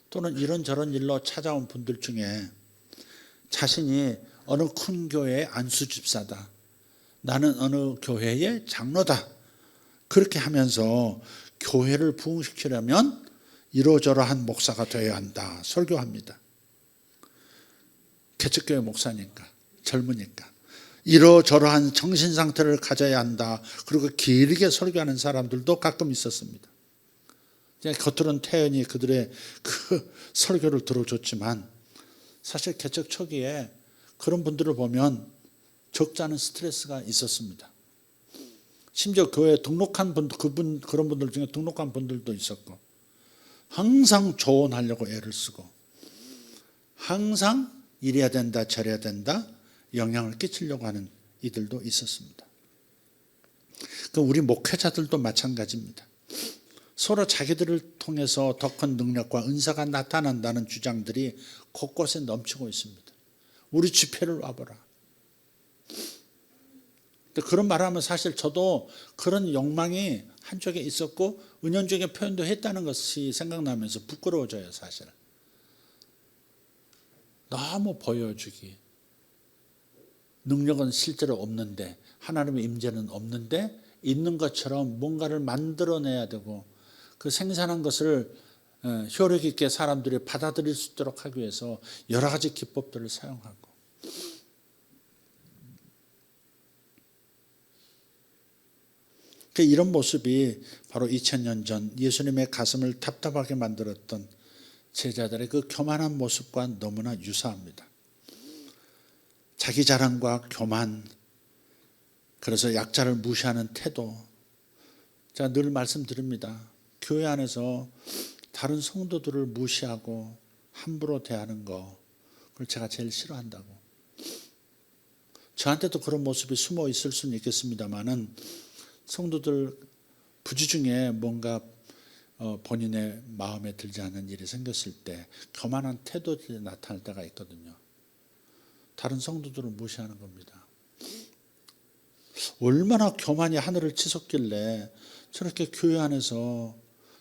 또는 이런저런 일로 찾아온 분들 중에 자신이 어느 큰 교회의 안수집사다, 나는 어느 교회의 장로다, 그렇게 하면서 교회를 부흥시키려면 이러저러한 목사가 되어야 한다 설교합니다. 개척교회 목사니까, 젊으니까 이러저러한 정신상태를 가져야 한다, 그리고 길게 설교하는 사람들도 가끔 있었습니다. 겉으로는 태연히 그들의 그 설교를 들어줬지만 사실 개척 초기에 그런 분들을 보면 적지 않은 스트레스가 있었습니다. 심지어 교회에 등록한 그런 분들 중에 등록한 분들도 있었고, 항상 조언하려고 애를 쓰고, 항상 이래야 된다 저래야 된다 영향을 끼치려고 하는 이들도 있었습니다. 우리 목회자들도 마찬가지입니다. 서로 자기들을 통해서 더 큰 능력과 은사가 나타난다는 주장들이 곳곳에 넘치고 있습니다. 우리 집회를 와보라. 근데 그런 말을 하면 사실 저도 그런 욕망이 한쪽에 있었고 은연중에 표현도 했다는 것이 생각나면서 부끄러워져요, 사실. 너무 보여주기. 능력은 실제로 없는데, 하나님의 임재는 없는데 있는 것처럼 뭔가를 만들어내야 되고, 그 생산한 것을 효력 있게 사람들이 받아들일 수 있도록 하기 위해서 여러 가지 기법들을 사용하고, 이런 모습이 바로 2000년 전 예수님의 가슴을 답답하게 만들었던 제자들의 그 교만한 모습과 너무나 유사합니다. 자기 자랑과 교만, 그래서 약자를 무시하는 태도. 제가 늘 말씀드립니다. 교회 안에서 다른 성도들을 무시하고 함부로 대하는 거, 그걸 제가 제일 싫어한다고. 저한테도 그런 모습이 숨어 있을 수는 있겠습니다만은, 성도들 부지 중에 뭔가 본인의 마음에 들지 않는 일이 생겼을 때 교만한 태도들이 나타날 때가 있거든요. 다른 성도들을 무시하는 겁니다. 얼마나 교만이 하늘을 치솟길래 저렇게 교회 안에서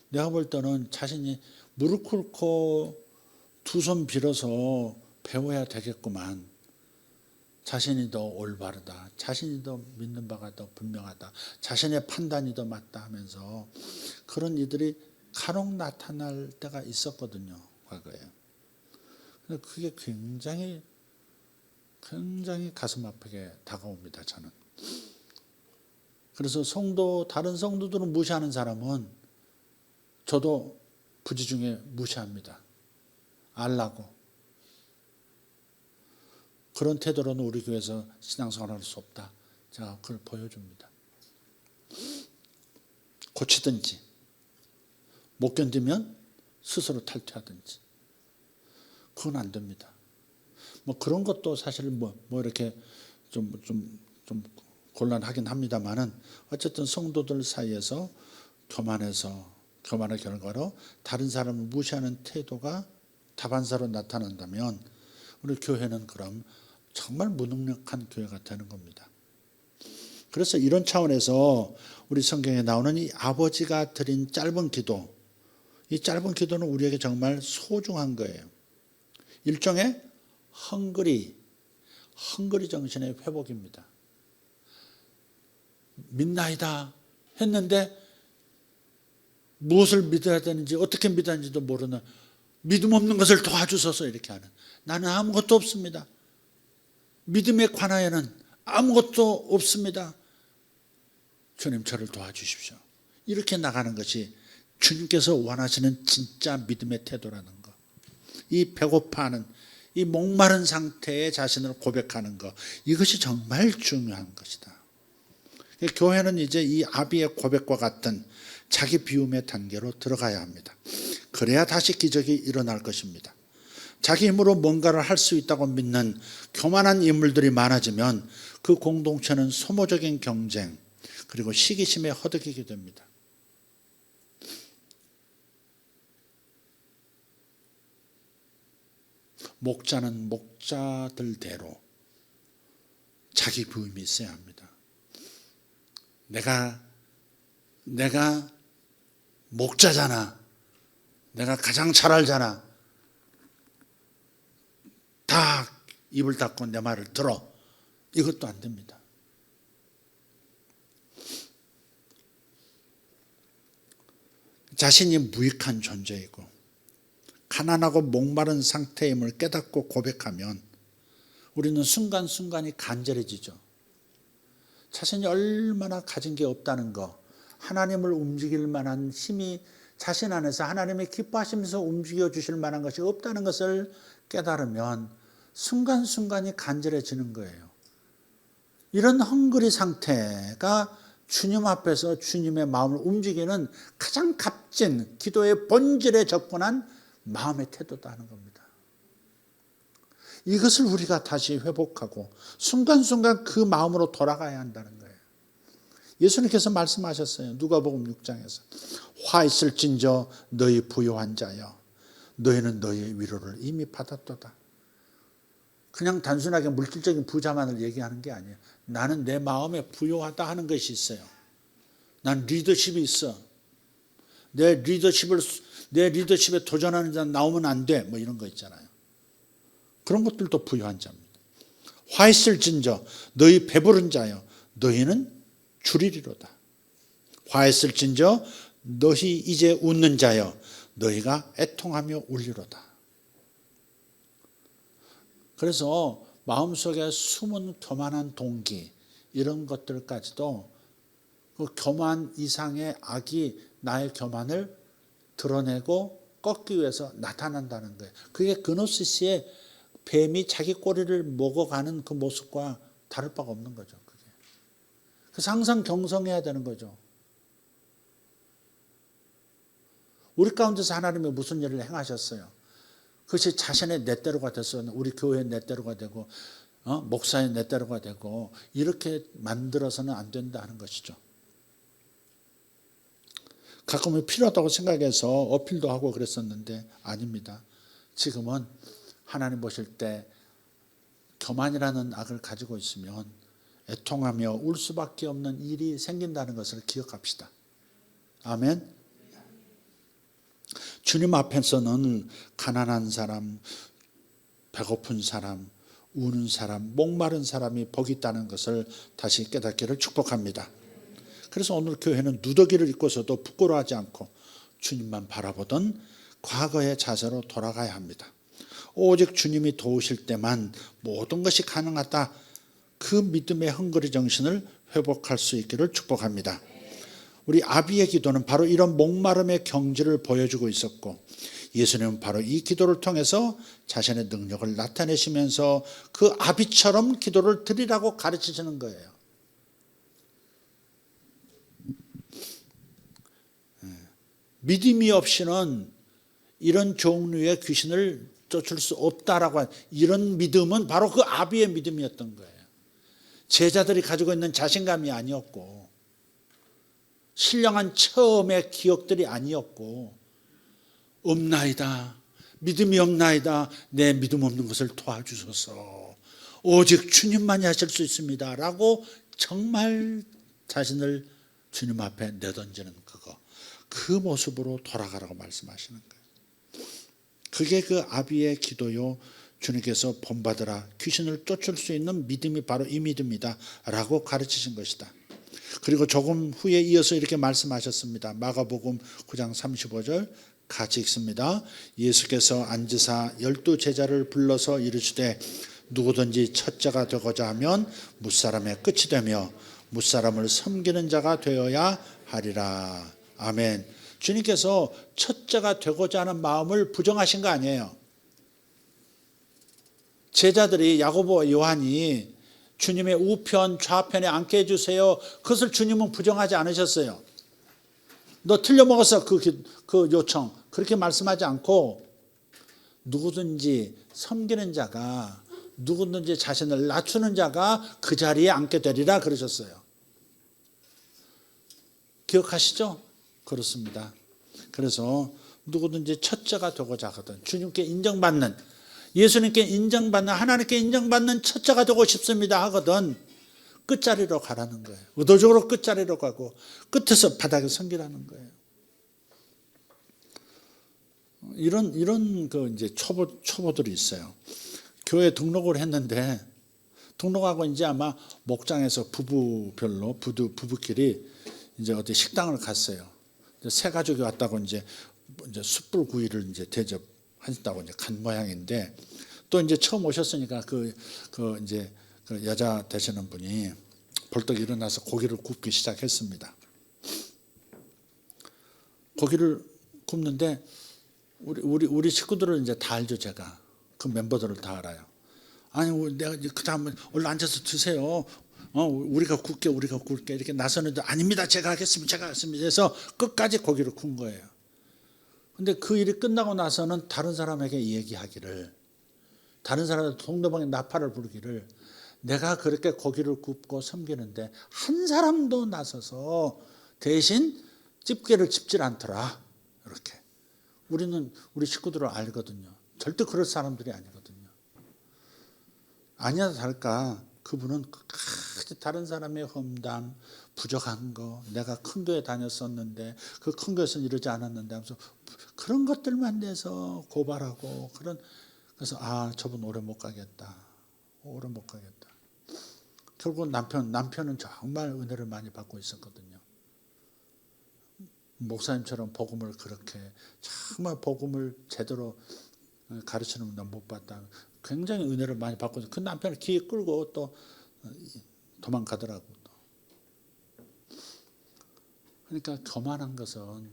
내가 볼 때는 자신이 무릎 꿇고 두 손 빌어서 배워야 되겠구만. 자신이 더 올바르다, 자신이 더 믿는 바가 더 분명하다, 자신의 판단이 더 맞다 하면서 그런 이들이 간혹 나타날 때가 있었거든요, 과거에. 근데 그게 굉장히 가슴 아프게 다가옵니다, 저는. 그래서 다른 성도들을 무시하는 사람은 저도 부지 중에 무시합니다. 알라고. 그런 태도로는 우리 교회에서 신앙생활을 할 수 없다. 제가 그걸 보여줍니다. 고치든지, 못 견디면 스스로 탈퇴하든지. 그건 안 됩니다. 뭐 그런 것도 사실 뭐 이렇게 좀 곤란하긴 합니다만은, 어쨌든 성도들 사이에서 교만의 결과로 다른 사람을 무시하는 태도가 다반사로 나타난다면 우리 교회는 그럼 정말 무능력한 교회가 되는 겁니다. 그래서 이런 차원에서 우리 성경에 나오는 이 아버지가 드린 짧은 기도, 이 짧은 기도는 우리에게 정말 소중한 거예요. 일종의 헝그리 정신의 회복입니다. 믿나이다 했는데 무엇을 믿어야 되는지 어떻게 믿어야 하는지도 모르는, 믿음 없는 것을 도와주소서 이렇게 하는, 나는 아무것도 없습니다. 믿음에 관하여는 아무것도 없습니다. 주님 저를 도와주십시오. 이렇게 나가는 것이 주님께서 원하시는 진짜 믿음의 태도라는 것. 이 배고파하는, 이 목마른 상태의 자신을 고백하는 것, 이것이 정말 중요한 것이다. 교회는 이제 이 아비의 고백과 같은 자기 비움의 단계로 들어가야 합니다. 그래야 다시 기적이 일어날 것입니다. 자기 힘으로 뭔가를 할 수 있다고 믿는 교만한 인물들이 많아지면 그 공동체는 소모적인 경쟁, 그리고 시기심에 허덕이게 됩니다. 목자는 목자들대로 자기 부임이 있어야 합니다. 내가 목자잖아. 내가 가장 잘 알잖아. 다 입을 닫고 내 말을 들어. 이것도 안 됩니다. 자신이 무익한 존재이고 가난하고 목마른 상태임을 깨닫고 고백하면 우리는 순간순간이 간절해지죠. 자신이 얼마나 가진 게 없다는 거, 하나님을 움직일 만한 힘이 자신 안에서 하나님의 기뻐하시면서 움직여 주실 만한 것이 없다는 것을 깨달으면 순간순간이 간절해지는 거예요. 이런 헝그리 상태가 주님 앞에서 주님의 마음을 움직이는 가장 값진 기도의 본질에 접근한 마음의 태도다 하는 겁니다. 이것을 우리가 다시 회복하고 순간순간 그 마음으로 돌아가야 한다는 거예요. 예수님께서 말씀하셨어요. 누가복음 6장에서 화 있을진저 너희 부요한 자여, 너희는 너희의 위로를 이미 받았도다. 그냥 단순하게 물질적인 부자만을 얘기하는 게 아니에요. 나는 내 마음에 부요하다 하는 것이 있어요. 난 리더십이 있어. 내 리더십에 도전하는 자 나오면 안 돼. 뭐 이런 거 있잖아요. 그런 것들도 부요한 자입니다. 화 있을진저 너희 배부른 자여 너희는 줄이리로다. 화 있을진저 너희 이제 웃는 자여 너희가 애통하며 울리로다. 그래서 마음속에 숨은 교만한 동기 이런 것들까지도 그 교만 이상의 악이 나의 교만을 드러내고 꺾기 위해서 나타난다는 거예요. 그게 그노시스의 뱀이 자기 꼬리를 먹어가는 그 모습과 다를 바가 없는 거죠. 그게. 그래서 항상 경성해야 되는 거죠. 우리 가운데서 하나님이 무슨 일을 행하셨어요? 그것이 자신의 냇대로가 됐어요. 우리 교회의 냇대로가 되고 목사의 냇대로가 되고 이렇게 만들어서는 안 된다 하는 것이죠. 가끔은 필요하다고 생각해서 어필도 하고 그랬었는데 아닙니다. 지금은 하나님 보실 때 교만이라는 악을 가지고 있으면 애통하며 울 수밖에 없는 일이 생긴다는 것을 기억합시다. 아멘. 주님 앞에서는 가난한 사람, 배고픈 사람, 우는 사람, 목마른 사람이 복이 있다는 것을 다시 깨닫기를 축복합니다. 그래서 오늘 교회는 누더기를 입고서도 부끄러워하지 않고 주님만 바라보던 과거의 자세로 돌아가야 합니다. 오직 주님이 도우실 때만 모든 것이 가능하다. 그 믿음의 헝거리 정신을 회복할 수 있기를 축복합니다. 우리 아비의 기도는 바로 이런 목마름의 경지를 보여주고 있었고 예수님은 바로 이 기도를 통해서 자신의 능력을 나타내시면서 그 아비처럼 기도를 드리라고 가르치시는 거예요. 믿음이 없이는 이런 종류의 귀신을 쫓을 수 없다라고 한 이런 믿음은 바로 그 아비의 믿음이었던 거예요. 제자들이 가지고 있는 자신감이 아니었고 신령한 처음의 기억들이 아니었고 없나이다. 믿음이 없나이다. 내 믿음 없는 것을 도와주소서. 오직 주님만이 하실 수 있습니다. 라고 정말 자신을 주님 앞에 내던지는 그거. 그 모습으로 돌아가라고 말씀하시는 거예요. 그게 그 아비의 기도요. 주님께서 본받으라. 귀신을 쫓을 수 있는 믿음이 바로 이 믿음이다. 라고 가르치신 것이다. 그리고 조금 후에 이어서 이렇게 말씀하셨습니다. 마가복음 9장 35절 같이 읽습니다. 예수께서 앉으사 12제자를 불러서 이르시되 누구든지 첫째가 되고자 하면 뭇사람의 끝이 되며 뭇사람을 섬기는 자가 되어야 하리라. 아멘. 주님께서 첫째가 되고자 하는 마음을 부정하신 거 아니에요. 제자들이 야고보와 요한이 주님의 우편 좌편에 앉게 해주세요. 그것을 주님은 부정하지 않으셨어요. 너 틀려 먹었어 그 요청. 그렇게 말씀하지 않고 누구든지 섬기는 자가 누구든지 자신을 낮추는 자가 그 자리에 앉게 되리라 그러셨어요. 기억하시죠? 그렇습니다. 그래서 누구든지 첫째가 되고자 하거든 주님께 인정받는 예수님께 인정받는 하나님께 인정받는 첫째가 되고 싶습니다 하거든 끝자리로 가라는 거예요. 의도적으로 끝자리로 가고 끝에서 바닥에 섬기라는 거예요. 이런 그 이제 초보들이 있어요. 교회 등록을 했는데 등록하고 이제 아마 목장에서 부부끼리 이제 어디 식당을 갔어요. 세 가족이 왔다고 이제 숯불구이를 이제 대접하셨다고 이제 간 모양인데 또 이제 처음 오셨으니까 그 여자 되시는 분이 벌떡 일어나서 고기를 굽기 시작했습니다. 고기를 굽는데 우리 식구들을 이제 다 알죠. 제가 그 멤버들을 다 알아요. 아니 내가 그다음 얼른 앉아서 드세요. 우리가 굽게 이렇게 나서는데 아닙니다. 제가 하겠습니다. 해서 끝까지 고기를 굽은 거예요. 근데 그 일이 끝나고 나서는 다른 사람에게 얘기하기를 다른 사람들 동네방에 나팔을 부르기를 내가 그렇게 고기를 굽고 섬기는데 한 사람도 나서서 대신 집게를 집질 않더라. 이렇게. 우리는 우리 식구들을 알거든요. 절대 그럴 사람들이 아니거든요. 아니나 다를까 그분은 끝까지 다른 사람의 험담, 부족한 거, 내가 큰 교회 다녔었는데 그 큰 교회에서는 이러지 않았는데 하면서 그런 것들만 내서 고발하고 그래서 저분 오래 못 가겠다. 오래 못 가겠다. 결국 남편은 정말 은혜를 많이 받고 있었거든요. 목사님처럼 복음을 그렇게 정말 복음을 제대로 가르치는 분 못 봤다. 굉장히 은혜를 많이 받고 그 남편을 기에 끌고 또 도망가더라고. 그러니까 교만한 것은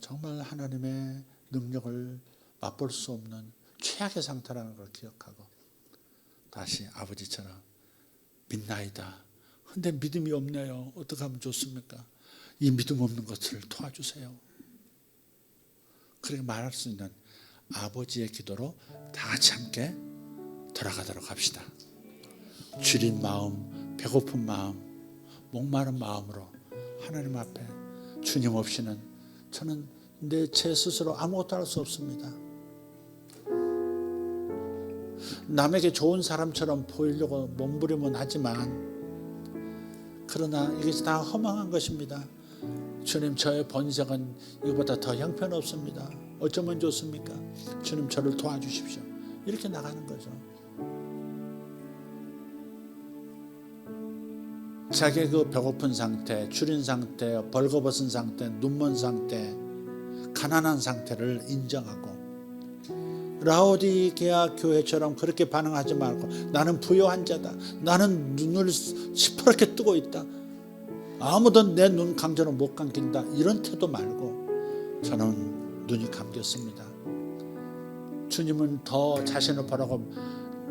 정말 하나님의 능력을 맛볼 수 없는 최악의 상태라는 걸 기억하고 다시 아버지처럼 믿나이다. 근데 믿음이 없네요. 어떻게 하면 좋습니까? 이 믿음 없는 것을 도와주세요. 그렇게 말할 수 있는 아버지의 기도로 다 같이 함께 돌아가도록 합시다. 줄인 마음, 배고픈 마음, 목마른 마음으로 하나님 앞에 주님 없이는 저는 제 스스로 아무것도 할 수 없습니다. 남에게 좋은 사람처럼 보이려고 몸부림은 하지만 그러나 이것이 다 허망한 것입니다. 주님, 저의 번성은 이거보다 더 형편없습니다. 어쩌면 좋습니까? 주님, 저를 도와주십시오. 이렇게 나가는 거죠. 자기의 그 배고픈 상태, 줄인 상태, 벌거벗은 상태, 눈먼 상태, 가난한 상태를 인정하고 라오디게아 교회처럼 그렇게 반응하지 말고 나는 부요한 자다. 나는 눈을 시퍼렇게 뜨고 있다. 아무도 내 눈 강제로 못 감긴다. 이런 태도 말고 저는 눈이 감겼습니다. 주님은 더 자신을 보라고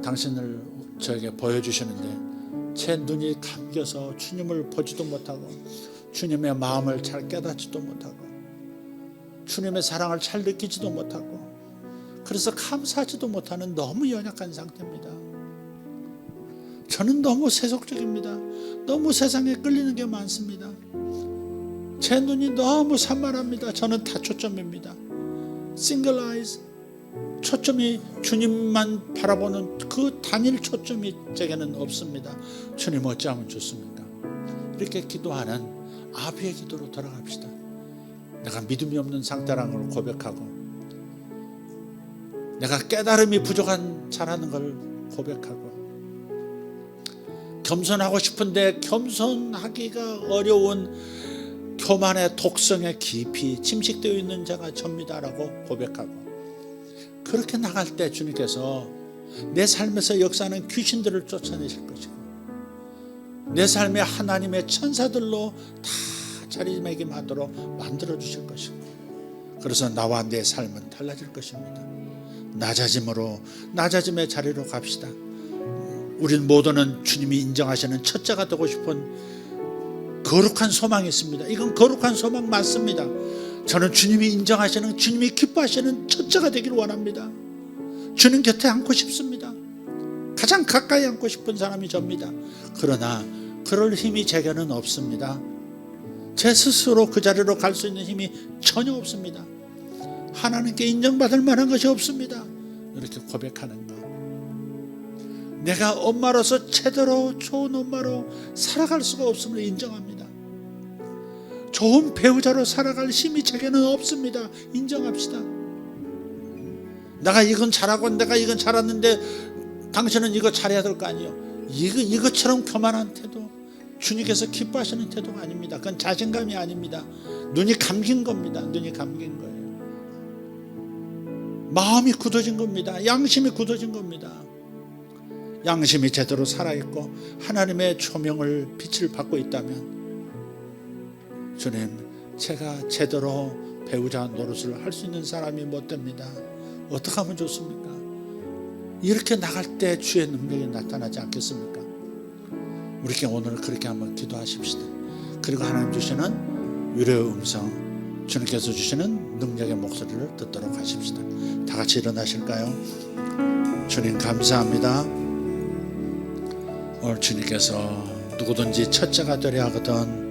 당신을 저에게 보여주시는데 제 눈이 감겨서 주님을 보지도 못하고 주님의 마음을 잘 깨닫지도 못하고 주님의 사랑을 잘 느끼지도 못하고 그래서 감사하지도 못하는 너무 연약한 상태입니다. 저는 너무 세속적입니다. 너무 세상에 끌리는 게 많습니다. 제 눈이 너무 산만합니다. 저는 다초점입니다. 싱글 아이즈, 초점이 주님만 바라보는 그 단일 초점이 제게는 없습니다. 주님 어찌하면 좋습니까? 이렇게 기도하는 아비의 기도로 돌아갑시다. 내가 믿음이 없는 상태라는 걸 고백하고 내가 깨달음이 부족한 자라는 걸 고백하고 겸손하고 싶은데 겸손하기가 어려운 교만의 독성에 깊이 침식되어 있는 자가 접니다라고 고백하고 그렇게 나갈 때 주님께서 내 삶에서 역사하는 귀신들을 쫓아내실 것이고 내 삶에 하나님의 천사들로 다 자리매김하도록 만들어 주실 것이고 그래서 나와 내 삶은 달라질 것입니다. 낮아짐의 자리로 갑시다. 우린 모두는 주님이 인정하시는 첫째가 되고 싶은 거룩한 소망이 있습니다. 이건 거룩한 소망 맞습니다. 저는 주님이 인정하시는, 주님이 기뻐하시는 첫째가 되기를 원합니다. 주님 곁에 앉고 싶습니다. 가장 가까이 앉고 싶은 사람이 접니다. 그러나 그럴 힘이 제게는 없습니다. 제 스스로 그 자리로 갈 수 있는 힘이 전혀 없습니다. 하나님께 인정받을 만한 것이 없습니다. 이렇게 고백하는 것. 내가 엄마로서 제대로 좋은 엄마로 살아갈 수가 없음을 인정합니다. 좋은 배우자로 살아갈 힘이 제게는 없습니다. 인정합시다. 내가 이건 잘하고 내가 이건 잘하는데 당신은 이거 잘해야 될 거 아니에요. 이것처럼 교만한 태도, 주님께서 기뻐하시는 태도가 아닙니다. 그건 자신감이 아닙니다. 눈이 감긴 겁니다. 눈이 감긴 거예요. 마음이 굳어진 겁니다. 양심이 굳어진 겁니다. 양심이 제대로 살아있고 하나님의 조명을 빛을 받고 있다면 주님, 제가 제대로 배우자 노릇을 할 수 있는 사람이 못 됩니다. 어떻게 하면 좋습니까? 이렇게 나갈 때 주의 능력이 나타나지 않겠습니까? 우리께 오늘 그렇게 한번 기도하십시다. 그리고 하나님 주시는 위로의 음성, 주님께서 주시는 능력의 목소리를 듣도록 하십시다. 다 같이 일어나실까요? 주님 감사합니다. 오늘 주님께서 누구든지 첫째가 되려 하거든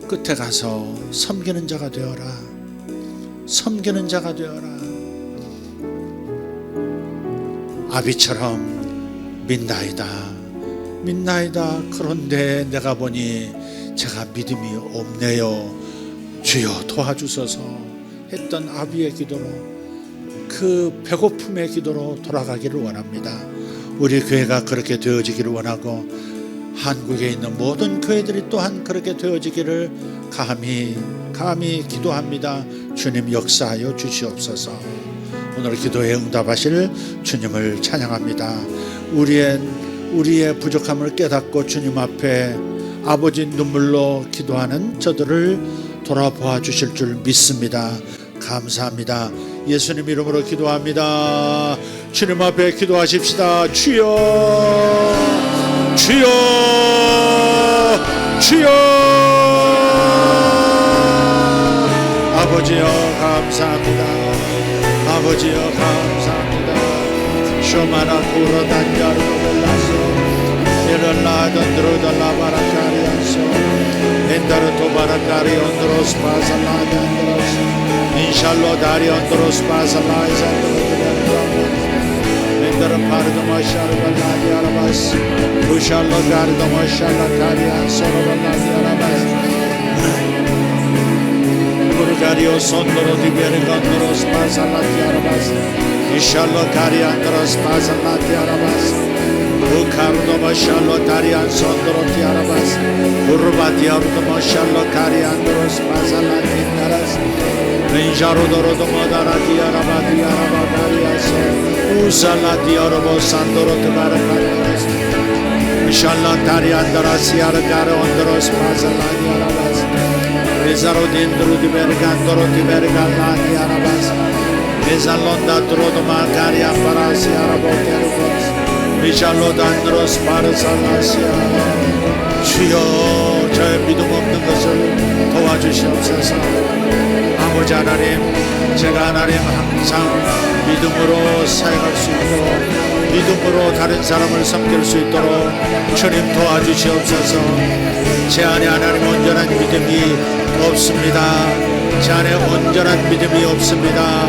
끝에 가서 섬기는 자가 되어라. 섬기는 자가 되어라. 아비처럼 믿나이다. 그런데 내가 보니 제가 믿음이 없네요. 주여 도와주소서 했던 아비의 기도로, 그 배고픔의 기도로 돌아가기를 원합니다. 우리 교회가 그렇게 되어지기를 원하고, 한국에 있는 모든 교회들이 또한 그렇게 되어지기를 감히 기도합니다. 주님 역사하여 주시옵소서. 오늘 기도에 응답하실 주님을 찬양합니다. 우리의 부족함을 깨닫고 주님 앞에 아버지 눈물로 기도하는 저들을 돌아보아 주실 줄 믿습니다. 감사합니다. 예수님 이름으로 기도합니다. 주님 앞에 기도하십시다. 주여, 주여, 주여. 아버지여 감사합니다. 아버지여 감사합니다. 쇼마나 구로단자로 골라서 에럴라던드로달라바라카리안소 엔다르 도바라카리 온드로스 바살라이 안드로스 인샬로 다리 온드로스 바살라이 산드로스 엔다르 파르도마샤르 발라디 아라바스 부샬로 가르도마샬라 카리안소로 발라디 아라바스 부르가리오 손도로 디베르간드로스 바살라디 아라바스 인샬로 카리안드로스 바살라디 아라바스 우카르도 마샬로 다리안 손도로 티아라바스 우르바티아르도 마샬로 카리안드로스 바살라티 나라스 렌자로도로도 모다라티아라바티 아라바다리아스 우살라티아르보 산도로 티바라카리아스 미샬로 다리안드라시아르 가르온드로스 바살라티 아라바스 레자로딘드로 디베르간도로 디베르간라티 아라바스 레잘론다 드로도 마카리안 바라시 아라보테르보스 미샬로단드로스 바르살라시아. 주여 저의 믿음 없는 것을 도와주시옵소서. 아버지 하나님, 제가 하나님 항상 믿음으로 사역할 수 있고 믿음으로 다른 사람을 섬길 수 있도록 주님 도와주시옵소서. 제 안에 하나님 온전한 믿음이 없습니다. 제 안에 온전한 믿음이 없습니다.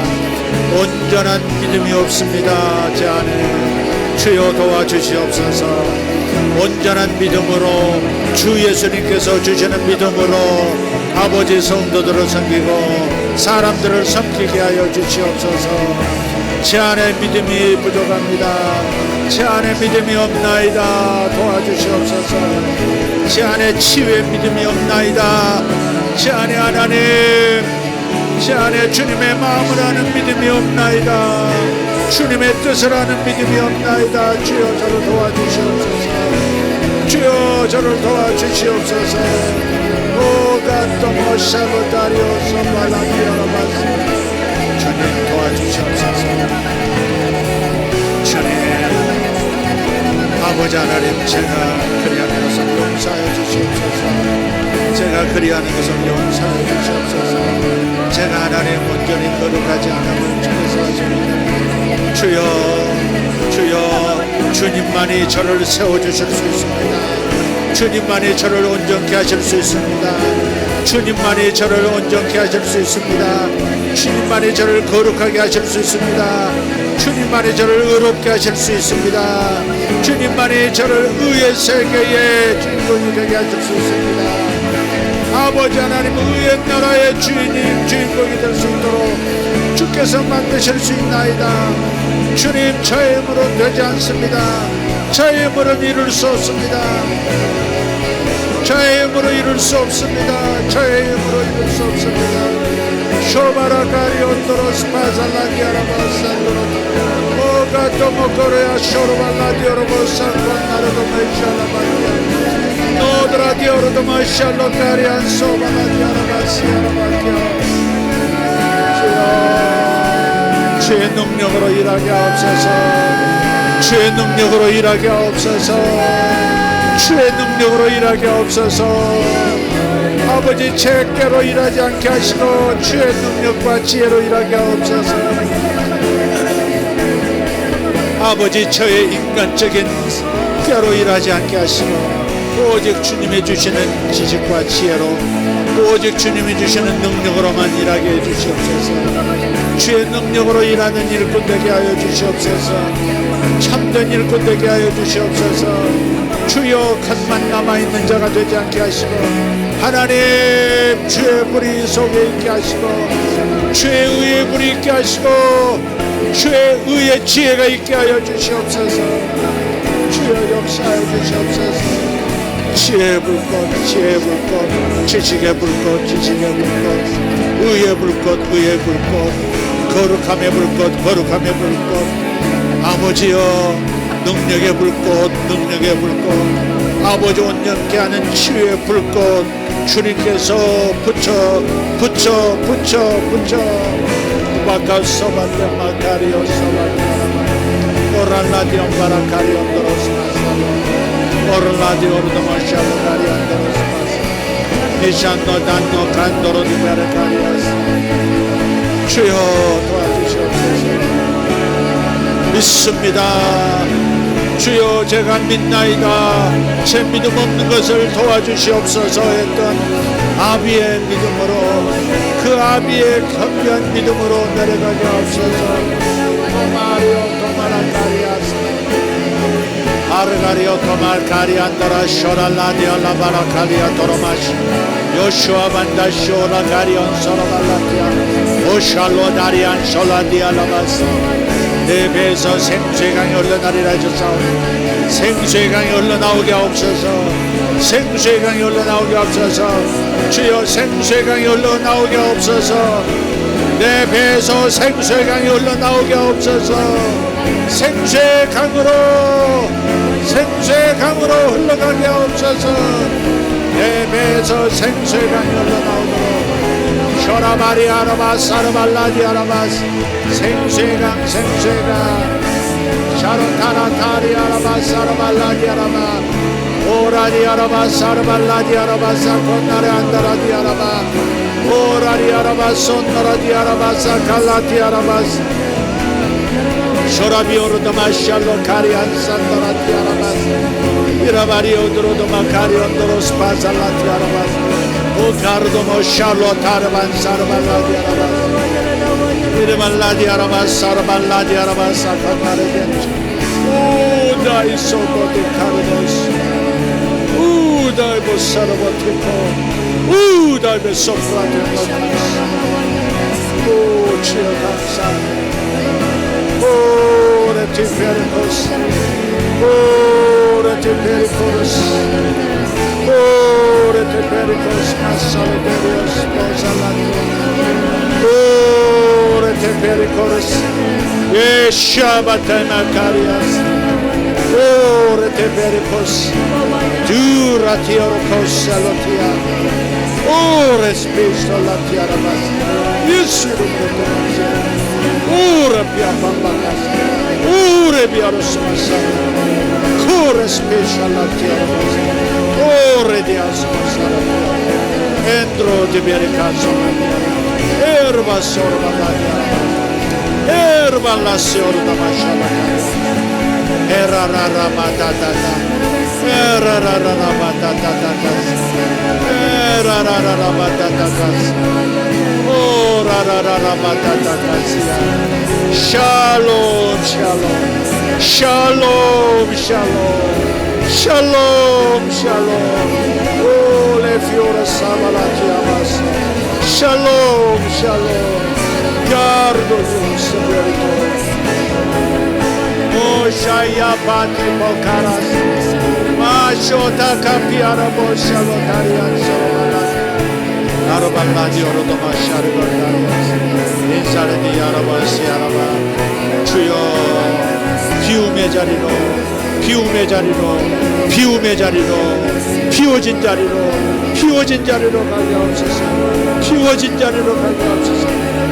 온전한 믿음이 없습니다. 제 안에 주여 도와주시옵소서. 온전한 믿음으로 주 예수님께서 주시는 믿음으로 아버지 성도들을 섬기고 사람들을 섬기게 하여 주시옵소서. 제 안에 믿음이 부족합니다. 제 안에 믿음이 없나이다. 도와주시옵소서. 제 안에 치유의 믿음이 없나이다. 제 안에 하나님, 제 안에 주님의 마음을 아는 믿음이 없나이다. 주님의 뜻을 아는 믿음이 없나이다. 주여 저를 도와주시옵소서. 주여 저를 도와주시옵소서. 오가토모샤로다리오소 발라디아라바스. 주님 도와주시옵소서. 주님 아버지 하나님, 제가 그리하는 것을 용서하여 주시옵소서. 제가 그리하는 것을 용서하여 주시옵소서. 제가 하나님 온전히 거룩하지 않음을 주께서 하십니다. 주여, 주여, 주님만이 저를 세워주실 수 있습니다. 주님만이 저를 온전케 하실 수 있습니다. 주님만이 저를 온전케 하실 수 있습니다. 주님만이 저를 거룩하게 하실 수 있습니다. 주님만이 저를 의롭게 하실 수 있습니다. 주님만이 저를 의의 세계의 주인공이 되게 하실 수 있습니다. 아버지 하나님, 의의 나라의 주인공이 될 수 있도록 주께서 만드실 수 있나이다. 주님, 저의 힘으로 되지 않습니다. 저의 힘으로는 이룰 수 없습니다. 저의 힘으로 이룰 수 없습니다. 저의 힘으로 이룰 수 없습니다. 쇼바라가리 온도로스 바살라디아라바산도로 오가토모코레아 쇼르발라디오로보산관나르도 메샬라바디아 노드라디오로도 마샬로카리안 소바라디아라바시아라바디아. 주의 능력으로 일하게 하옵소서. 주의 능력으로 일하게 하옵소서. 주의 능력으로 일하게 하옵소서. 아버지, 제께로 일하지 않게 하시고 주의 능력과 지혜로 일하게 하옵소서. 아버지, 저의 인간적인 꾀로 일하지 않게 하시고 오직 주님이 주시는 지식과 지혜로 오직 주님이 주시는 능력으로만 일하게 해주시옵소서. 주의 능력으로 일하는 일꾼 되게 하여 주시옵소서. 참된 일꾼 되게 하여 주시옵소서. 주여 컷만 남아있는 자가 되지 않게 하시고 하나님 주의 불이 속에 있게 하시고 주의 의의 불이 있게 하시고 주의 의의 지혜가 있게 하여 주시옵소서. 주여 역사하여 주시옵소서. 지혜의 불꽃, 지혜의 불꽃, 지식의 불꽃, 지식의 불꽃, 의의 불꽃, 의의 불꽃, 거룩함의 불꽃, 거룩함의 불꽃. 아버지여 능력의 불꽃, 능력의 불꽃, 아버지 온전케 하는 치유의 불꽃 주님께서 붙여 바카소바디아 마카리오 소바디아 오랄라디온 바라카리온 도로스마사 오랄라디오르도 마샬라리온 도로스마사 미샨노 단노 간도로 디베르카리아스. 주여 도와주시옵소서. 믿습니다. 주여 제가 믿나이다. 제 믿음 없는 것을 도와주시옵소서 했던 아비의 믿음으로 그 아비의 강한 믿음으로 내려가게 하옵소서. 도마리오 도마라카리아스 아르가리오 도말카리안더라 쇼랄라디오 라바라카리아 도로마시 요슈아 반다쇼라 가리온 소로발라티아 오샬로 다리안 솔라디아 라바스. 내 배에서 생수의 강이 흘러나리라 하셨사오니 생수의 강이 흘러나오게 하옵소서. 생수의 강이 흘러나오게 하옵소서. 주여 생수의 강이 흘러나오게 하옵소서. 내 배에서 생수의 강이 흘러나오게 하옵소서. 생수의 강으로 흘러가게 하옵소서. 내 배에서 생수의 강이 흘러나오도록 쇼라바리아라바스 아르발라디아라바스 생수의 강 샤론타나타리아라바스 아르발라디아라바 오라리아라바스 아르발라디아라바스 아콘나레 안다라디아라바 오라리아라바스 온나라디아라바스 아칼라디아라바스 쇼라비오르도마샬로 카리안 산다라디아라바스 이라바리오드로도마 카리온도로스 파살라디아라바스 오카르도모 샬로타르반 사르발라디아라바스 이르발라디아라바스 사르발라디아라바스 아칸나레겐 우다이 소고디 카르도스 우다이 보사르보티코 우다이 베소프라티노스. 오 주여 감사합니다. 오 레티페리코스 오 레티페리코스 오 레티페리코스 마살데리오스 모살라디오 오 레티페리코스 예샤바타마카리아스 오 레티페리코스 두라티오로코스 알로티아 오 레스피솔라티아라바스 예수르모토마스 Ure piapambakas, ure biarosmasa, kure special atiarabas, ure diasmasa, entro di bericaso, erba sorba la erba la sorda mashala, era rara matata, era rara matata, era rara matata. Oh, shalom, shalom, shalom, shalom, shalom, shalom. Oh, le fiore savalati amas. Shalom, shalom. Gardo Dio spirito. Oh, shaya pati mokaras. Mashota capiara bo shalotarian savalati. 아르발라디 오로도마 샤르발라디아스 인사르디 아라바시 아라바. 주여 비움의 자리로 비움의 자리로 비움의 자리로 비워진 자리로 비워진 자리로 가게 하옵소서. 비워진 자리로 가게 하옵소서.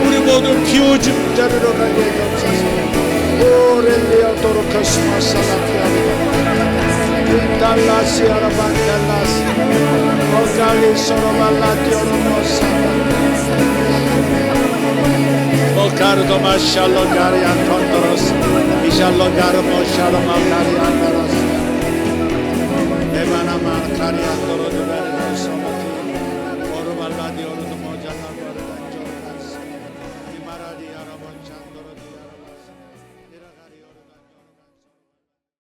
우리 모두 비워진 자리로 가게 하옵소서. 오렐리아 도로카스마사라티아리바 달라시 아라반달라시 오갈리 소로발라티 오로모사다 오카르도 마샬로 가리안 콘도로스 이샬로 가르모 샬로 마카리안 다라스 에바나마 카리안도로 드베르 소모